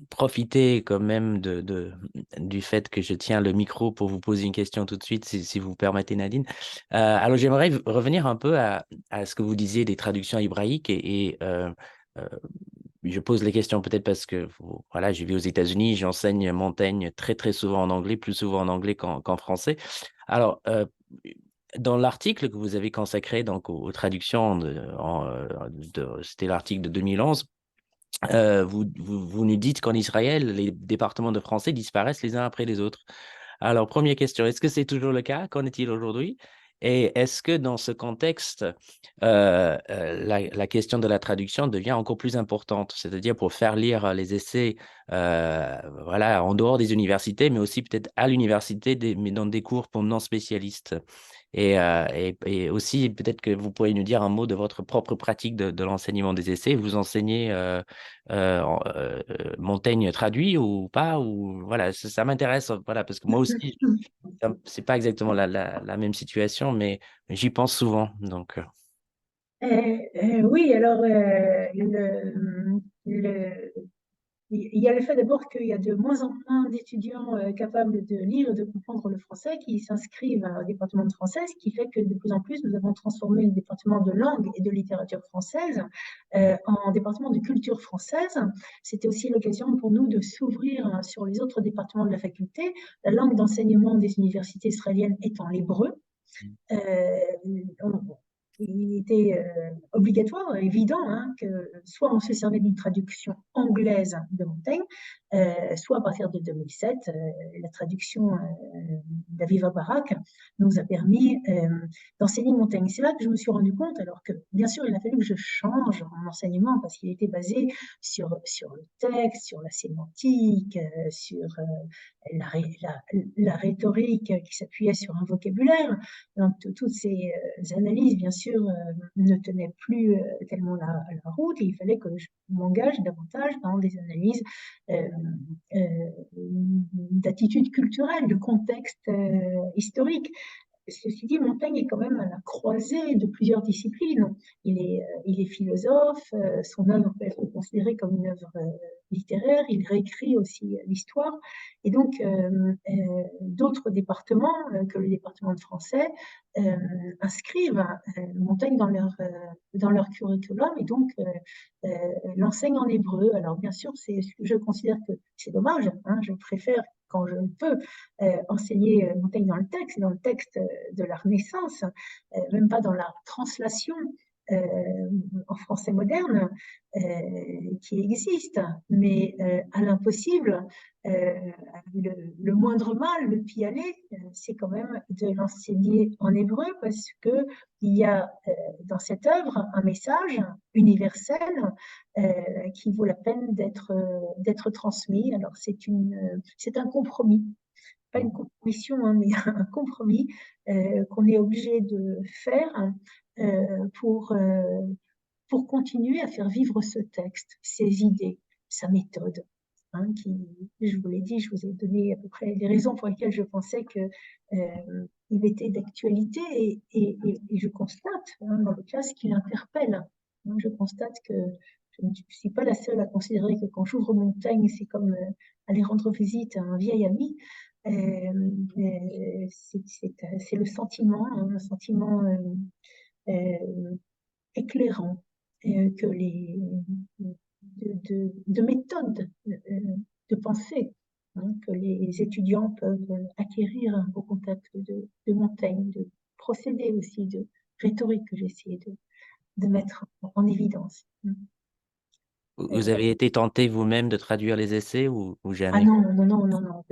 profiter quand même du fait que je tiens le micro pour vous poser une question tout de suite, si vous permettez, Nadine. Alors, j'aimerais revenir un peu à ce que vous disiez des traductions hébraïques euh, je pose les questions peut-être parce que voilà, j'ai vu aux États-Unis, j'enseigne Montaigne très souvent en anglais, plus souvent en anglais qu'en français. Alors, dans l'article que vous avez consacré donc aux traductions, c'était l'article de 2011, vous nous dites qu'en Israël, les départements de français disparaissent les uns après les autres. Alors, première question, est-ce que c'est toujours le cas? Qu'en est-il aujourd'hui? Et est-ce que dans ce contexte, la question de la traduction devient encore plus importante, c'est-à-dire pour faire lire les essais voilà, en dehors des universités, mais aussi peut-être à l'université, mais dans des cours pour non-spécialistes. Et aussi, peut-être que vous pourriez nous dire un mot de votre propre pratique de l'enseignement des essais. Vous enseignez Montaigne traduit ou pas ou voilà, ça m'intéresse voilà parce que moi aussi c'est pas exactement la même situation, mais j'y pense souvent. Donc, Oui, alors le, il y a le fait d'abord qu'il y a de moins en moins d'étudiants capables de lire et de comprendre le français qui s'inscrivent au département de français, ce qui fait que de plus en plus, nous avons transformé le département de langue et de littérature française en département de culture française. C'était aussi l'occasion pour nous de s'ouvrir sur les autres départements de la faculté. La langue d'enseignement des universités israéliennes étant l'hébreu. Il était obligatoire, évident, hein, que soit on se servait d'une traduction anglaise de Montaigne, soit à partir de 2007, la traduction d'Aviva Barak nous a permis d'enseigner Montaigne. C'est là que je me suis rendu compte, alors que bien sûr, il a fallu que je change mon enseignement parce qu'il était basé sur le texte, sur la sémantique, sur la rhétorique qui s'appuyait sur un vocabulaire. Donc, toutes ces analyses, bien sûr, ne tenaient plus tellement la route et il fallait que je m'engage davantage dans des analyses d'attitude culturelle, de contexte historique. Ceci dit, Montaigne est quand même à la croisée de plusieurs disciplines. Il est philosophe, son œuvre peut être considérée comme une œuvre littéraire, il réécrit aussi l'histoire. Et donc, d'autres départements que le département de français inscrivent Montaigne dans leur curriculum et donc l'enseignent en hébreu. Alors, bien sûr, je considère que c'est dommage, hein, je préfère quand je peux enseigner Montaigne dans le texte de la Renaissance, même pas dans la translation en français moderne qui existe, mais à l'impossible, le moindre mal, le pis aller, c'est quand même de l'enseigner en hébreu parce que il y a dans cette œuvre un message universel qui vaut la peine d'être transmis. Alors c'est un compromis, pas une compromission, hein, mais un compromis qu'on est obligé de faire pour continuer à faire vivre ce texte, ses idées, sa méthode. Hein, je vous l'ai dit, je vous ai donné à peu près les raisons pour lesquelles je pensais qu'il était d'actualité et je constate hein, dans le cas ce qu'il interpelle. Je constate que je ne suis pas la seule à considérer que quand j'ouvre Montaigne, c'est comme aller rendre visite à un vieil ami. C'est le sentiment, hein, un sentiment éclairant que de méthodes de pensée, hein, que les étudiants peuvent acquérir au contact de Montaigne, de procédés aussi, de rhétorique que j'ai essayé de mettre en évidence. Vous avez été tenté vous-même de traduire les essais ou Ah jamais? non, non, non, non, non.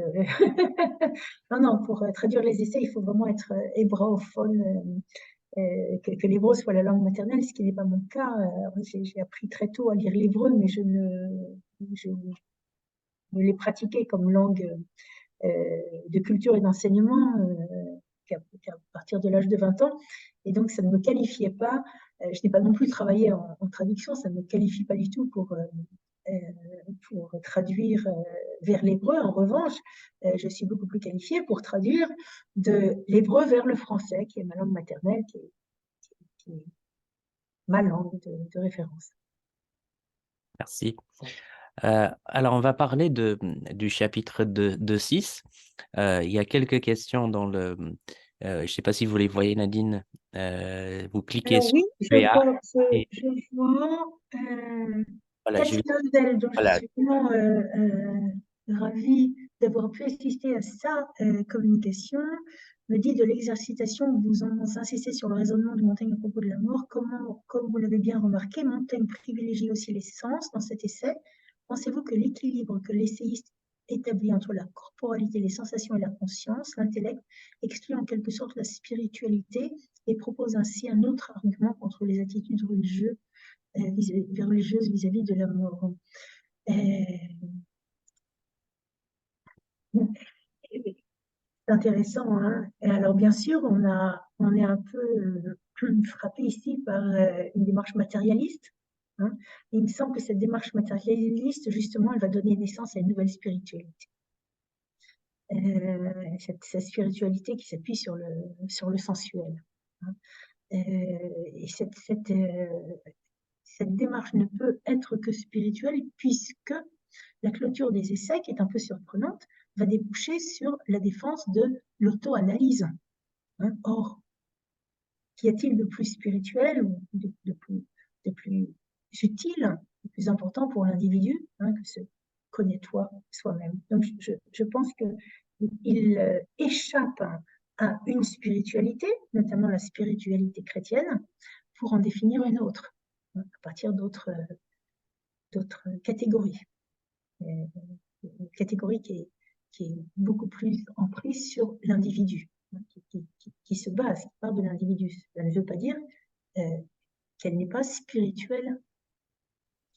Non, non, pour traduire les essais, il faut vraiment être hébraophone, que l'hébreu soit la langue maternelle, ce qui n'est pas mon cas. J'ai appris très tôt à lire l'hébreu, mais je ne l'ai pratiqué comme langue de culture et d'enseignement qu'à partir de l'âge de 20 ans. Et donc, ça ne me qualifiait pas. Je n'ai pas non plus travaillé en traduction, ça ne me qualifie pas du tout pour traduire vers l'hébreu. En revanche, je suis beaucoup plus qualifiée pour traduire de l'hébreu vers le français, qui est ma langue maternelle, qui est ma langue de référence. Merci. Alors, on va parler du chapitre 6. Il y a quelques questions dans le... je ne sais pas si vous les voyez, Nadine. Vous cliquez Alors sur oui, PA et je vois voilà, Katia Zell, dont je voilà. suis vraiment ravie d'avoir pu assister à sa communication, me dit de l'exercitation, vous insistez sur le raisonnement de Montaigne à propos de la mort. Comment, comme vous l'avez bien remarqué, Montaigne privilégie aussi les sens dans cet essai. Pensez-vous que l'équilibre que l'essayiste établit entre la corporalité, les sensations et la conscience, l'intellect, exclut en quelque sorte la spiritualité et propose ainsi un autre argument contre les attitudes religieuses vis-à-vis de la mort. C'est intéressant, hein. Et alors, bien sûr, on est un peu frappé ici par une démarche matérialiste, hein. Il me semble que cette démarche matérialiste, justement, elle va donner naissance à une nouvelle spiritualité. Cette spiritualité qui s'appuie sur le sensuel, hein. Et cette démarche ne peut être que spirituelle puisque la clôture des essais, qui est un peu surprenante, va déboucher sur la défense de l'auto-analyse. Hein. Or, qu'y a-t-il de plus spirituel ou de plus utile, de plus important pour l'individu, hein, que se connaît-toi soi-même. Donc, je pense qu'il échappe à une spiritualité, notamment la spiritualité chrétienne, pour en définir une autre, hein, à partir d'autres catégories. Une catégorie qui est beaucoup plus en prise sur l'individu, hein, qui se base, qui part de l'individu. Ça ne veut pas dire qu'elle n'est pas spirituelle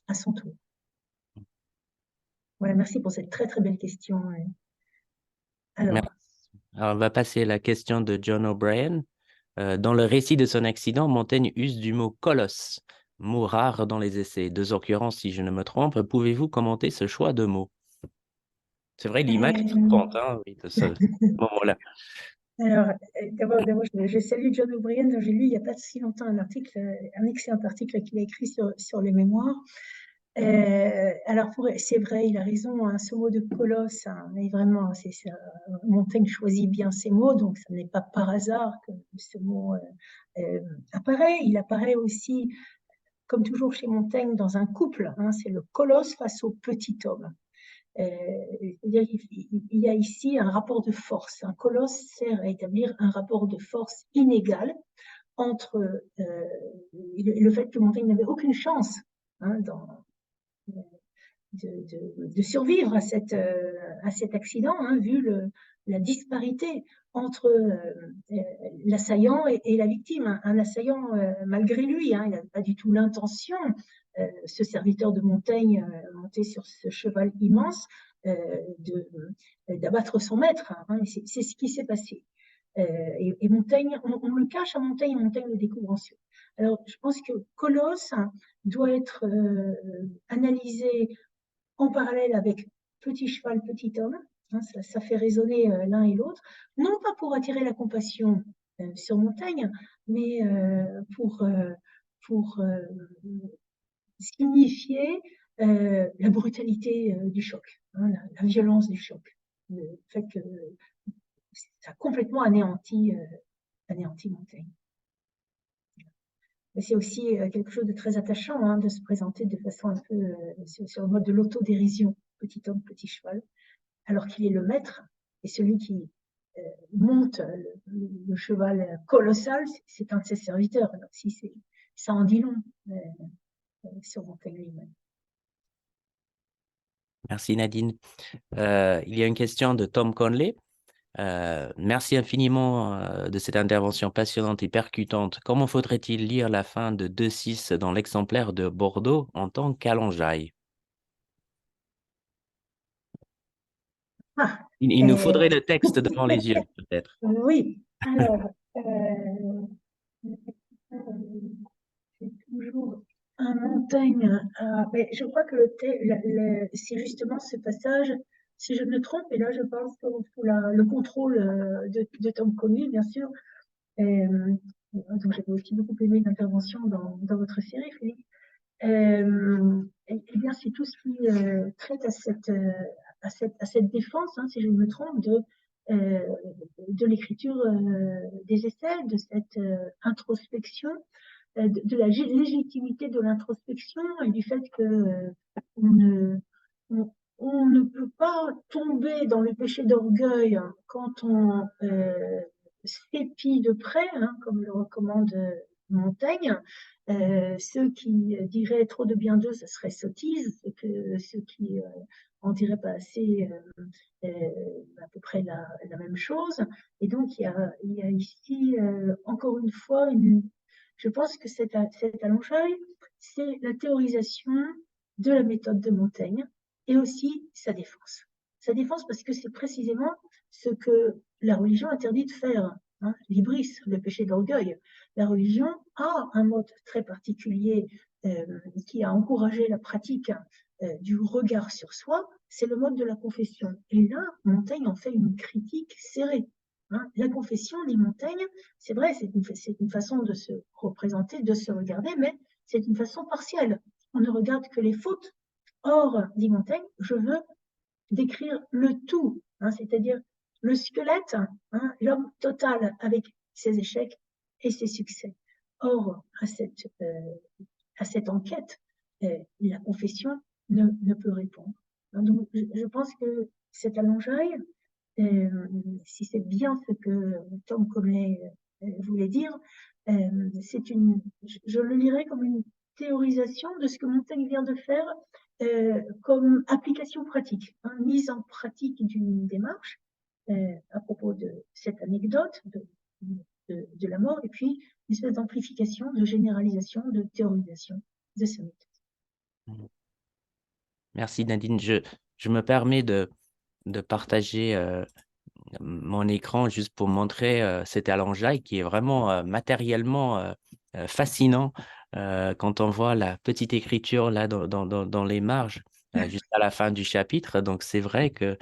à son tour. Voilà, merci pour cette très très belle question. Alors, Alors, on va passer à la question de John O'Brien. Dans le récit de son accident, Montaigne use du mot colosse, mot rare dans les essais. Deux occurrences, si je ne me trompe. Pouvez-vous commenter ce choix de mots? C'est vrai, l'image est frappante, hein, oui, de ce moment-là. alors d'abord, je salue John O'Brien, dont j'ai lu il n'y a pas si longtemps un excellent article qu'il a écrit sur les mémoires. Alors, c'est vrai, il a raison, hein, ce mot de colosse, hein, mais vraiment, Montaigne choisit bien ses mots, donc ce n'est pas par hasard que ce mot apparaît. Il apparaît aussi, comme toujours chez Montaigne, dans un couple, hein, c'est le colosse face au petit homme. C'est-à-dire qu'il y a ici un rapport de force. Un colosse sert à établir un rapport de force inégal entre le fait que Montaigne n'avait aucune chance, hein, de survivre à cet accident, hein, vu la disparité entre l'assaillant et la victime. Un assaillant, malgré lui, hein, il n'avait pas du tout l'intention, ce serviteur de Montaigne monté sur ce cheval immense, d'abattre son maître, hein. C'est ce qui s'est passé. Et Montaigne, on le cache à Montaigne, Montaigne le découvre ensuite. Alors, je pense que Colosse doit être analysé en parallèle avec Petit cheval, petit homme, hein, ça fait résonner l'un et l'autre, non pas pour attirer la compassion sur Montaigne, mais pour signifiait la brutalité du choc, hein, la violence du choc. Le fait que ça a complètement anéanti Montaigne. Mais c'est aussi quelque chose de très attachant, hein, de se présenter de façon un peu sur le mode de l'autodérision, petit homme, petit cheval, alors qu'il est le maître et celui qui monte le cheval colossal, c'est un de ses serviteurs. Alors, si ça en dit long sur Montaigne lui-même. Merci Nadine. Il y a une question de Tom Conley. Merci infiniment de cette intervention passionnante et percutante. Comment faudrait-il lire la fin de 2-6 dans l'exemplaire de Bordeaux en tant qu'allongeaille? Ah, Il nous faudrait le texte devant les yeux, peut-être. oui, alors, c'est toujours un Montaigne. Mais je crois que c'est justement ce passage, si je me trompe, et là je parle sous le contrôle de Tom Conley, bien sûr, donc j'avais aussi beaucoup aimé l'intervention dans votre série, Philippe. Eh bien, c'est tout ce qui traite à cette défense, hein, si je ne me trompe, de l'écriture des essais, de cette introspection, de la légitimité de l'introspection et du fait que on ne, on ne peut pas tomber dans le péché d'orgueil quand on s'épie de près, hein, comme le recommande Montaigne. Ceux qui diraient trop de bien d'eux, ce serait sottise, ceux qui en diraient pas assez, à peu près la même chose. Et donc, il y a ici, encore une fois, je pense que cet allongeaille, c'est la théorisation de la méthode de Montaigne et aussi sa défense. Sa défense parce que c'est précisément ce que la religion interdit de faire. Hein, l'hybris, le péché d'orgueil. La religion a un mode très particulier qui a encouragé la pratique du regard sur soi, c'est le mode de la confession. Et là, Montaigne en fait une critique serrée. Hein, la confession, dit Montaigne, c'est vrai, c'est une façon de se représenter, de se regarder, mais c'est une façon partielle. On ne regarde que les fautes. Or, dit Montaigne, je veux décrire le tout, hein, c'est-à-dire le squelette, hein, l'homme total avec ses échecs et ses succès. Or, à cette enquête, la confession ne peut répondre. Donc, je pense que cet allongeaille, si c'est bien ce que Tom Conley voulait dire, je le lirais comme une théorisation de ce que Montaigne vient de faire comme application pratique, hein, mise en pratique d'une démarche à propos de cette anecdote de la mort, et puis une espèce d'amplification, de généralisation, de théorisation de ce méthode. Merci Nadine. Je me permets de partager mon écran juste pour montrer cet allongeaille qui est vraiment matériellement fascinant quand on voit la petite écriture là dans les marges juste à la fin du chapitre. Donc c'est vrai que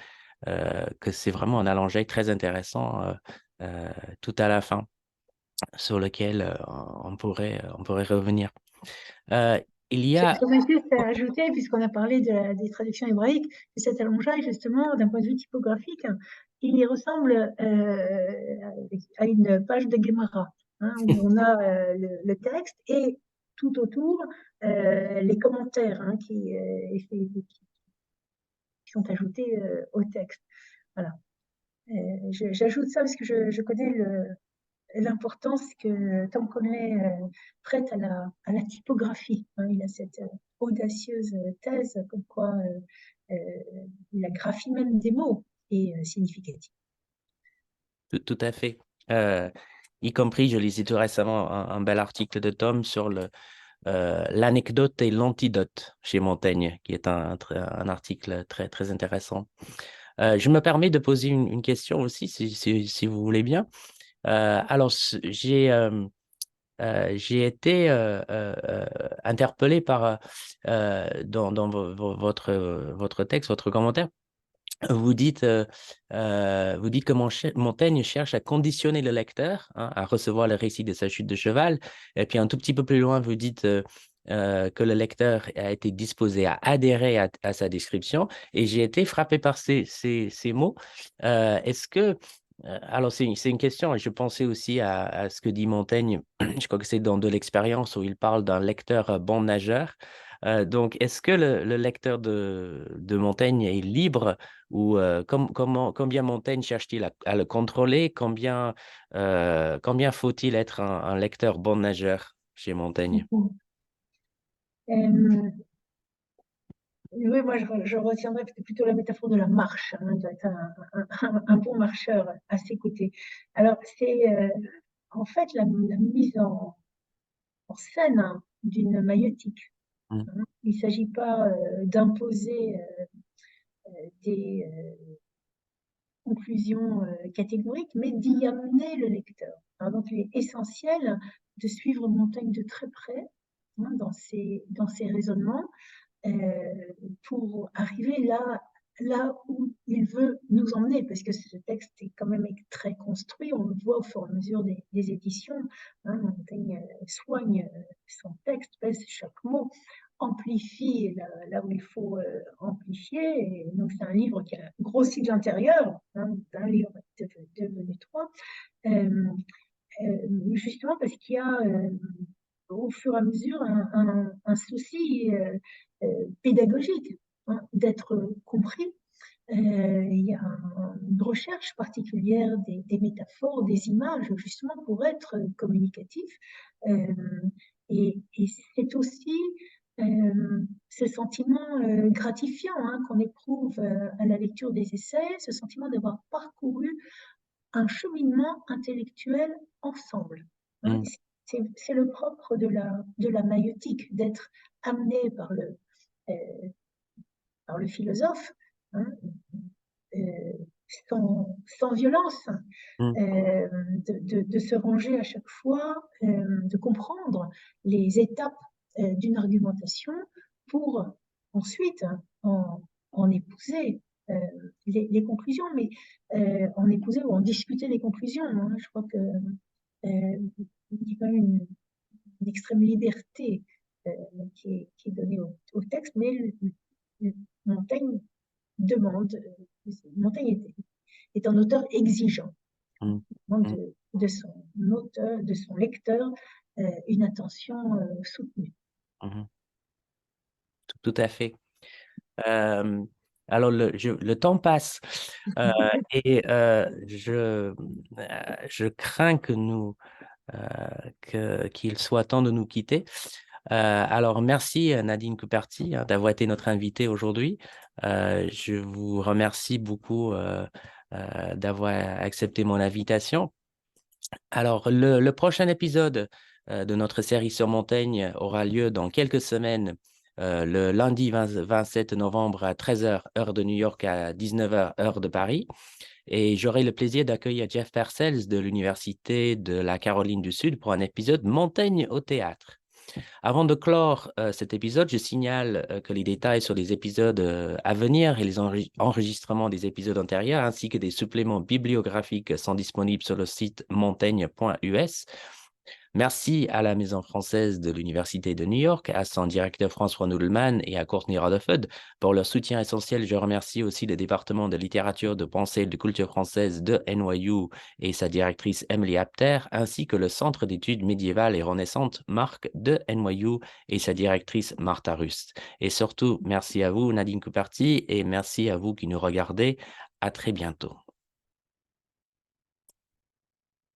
c'est vraiment un allongeaille très intéressant tout à la fin sur lequel on pourrait revenir. Euh, il y a... J'aurais juste à ajouter, puisqu'on a parlé des traductions hébraïques, que cet allongeaille, justement, d'un point de vue typographique, il y ressemble à une page de Gemara, hein, où on a le texte et tout autour les commentaires hein, qui sont ajoutés au texte. Voilà. J'ajoute ça parce que je connais l'importance que Tom Conley prête à la typographie. Hein. Il a cette audacieuse thèse comme quoi la graphie même des mots est significative. Tout à fait. Y compris, je lisais tout récemment un bel article de Tom sur l'anecdote et l'antidote chez Montaigne, qui est un article très, très intéressant. Je me permets de poser une question aussi, si vous voulez bien. Alors, j'ai été interpellé par, dans votre texte, votre commentaire. Vous dites que Montaigne cherche à conditionner le lecteur hein, à recevoir le récit de sa chute de cheval. Et puis un tout petit peu plus loin, vous dites que le lecteur a été disposé à adhérer à sa description et j'ai été frappé par ces mots. Est-ce que, alors c'est une question et je pensais aussi à ce que dit Montaigne, je crois que c'est dans De l'expérience où il parle d'un lecteur bon nageur. Donc, est-ce que le lecteur de Montaigne est libre ou combien Montaigne cherche-t-il à le contrôler? Combien faut-il être un lecteur bon nageur chez Montaigne? Mhm. Euh, oui, moi je retiendrai plutôt la métaphore de la marche, hein, d'être un bon marcheur à ses côtés. Alors, c'est en fait la mise en scène, hein, d'une maïeutique, Mm, hein. Il ne s'agit pas d'imposer des conclusions catégoriques, mais d'y amener le lecteur, hein. Donc, il est essentiel de suivre Montaigne de très près, hein, dans ses raisonnements, pour arriver là où il veut nous emmener, parce que ce texte est quand même très construit, on le voit au fur et à mesure des éditions, hein. Montaigne soigne son texte, pèse chaque mot, amplifie là où il faut amplifier, et donc c'est un livre qui a grossi de l'intérieur, hein, d'un livre devenu trois, euh, justement parce qu'il y a au fur et à mesure un souci pédagogique, hein, d'être compris. Il y a une recherche particulière des métaphores, des images, justement pour être communicatif. Euh, et c'est aussi ce sentiment gratifiant, hein, qu'on éprouve à la lecture des essais, ce sentiment d'avoir parcouru un cheminement intellectuel ensemble, hein. mm, C'est le propre de la maïeutique, d'être amené euh, par le philosophe, hein, euh, sans violence, mm, de se ranger à chaque fois, de comprendre les étapes d'une argumentation pour ensuite en épouser les conclusions, mais en épouser ou en discuter les conclusions, hein. Je crois que il y a quand même une extrême liberté qui est donnée au texte, mais Montaigne demande, Montaigne est un auteur exigeant, mm, mm, de son auteur, de son lecteur, une attention soutenue. mhm. Tout à fait. Euh, alors, le temps passe euh, et je crains qu'il soit temps de nous quitter. Alors, merci Nadine Couperti, hein, d'avoir été notre invitée aujourd'hui. Je vous remercie beaucoup d'avoir accepté mon invitation. Alors, le prochain épisode de notre série sur Montaigne aura lieu dans quelques semaines, le lundi 27 novembre à 13h, heure de New York, à 19h, heure de Paris. Et j'aurai le plaisir d'accueillir Jeff Parcells de l'Université de la Caroline du Sud pour un épisode Montaigne au théâtre. Avant de clore cet épisode, je signale que les détails sur les épisodes à venir et les enregistrements des épisodes antérieurs ainsi que des suppléments bibliographiques sont disponibles sur le site montaigne.us. Merci à la Maison française de l'Université de New York, à son directeur François Nudelman et à Courtney Rutherford pour leur soutien essentiel. Je remercie aussi le département de littérature, de pensée et de culture française de NYU et sa directrice Emily Apter, ainsi que le Centre d'études médiévales et renaissantes Marc de NYU et sa directrice Martha Rust. Et surtout, merci à vous, Nadine Couperti, et merci à vous qui nous regardez. À très bientôt.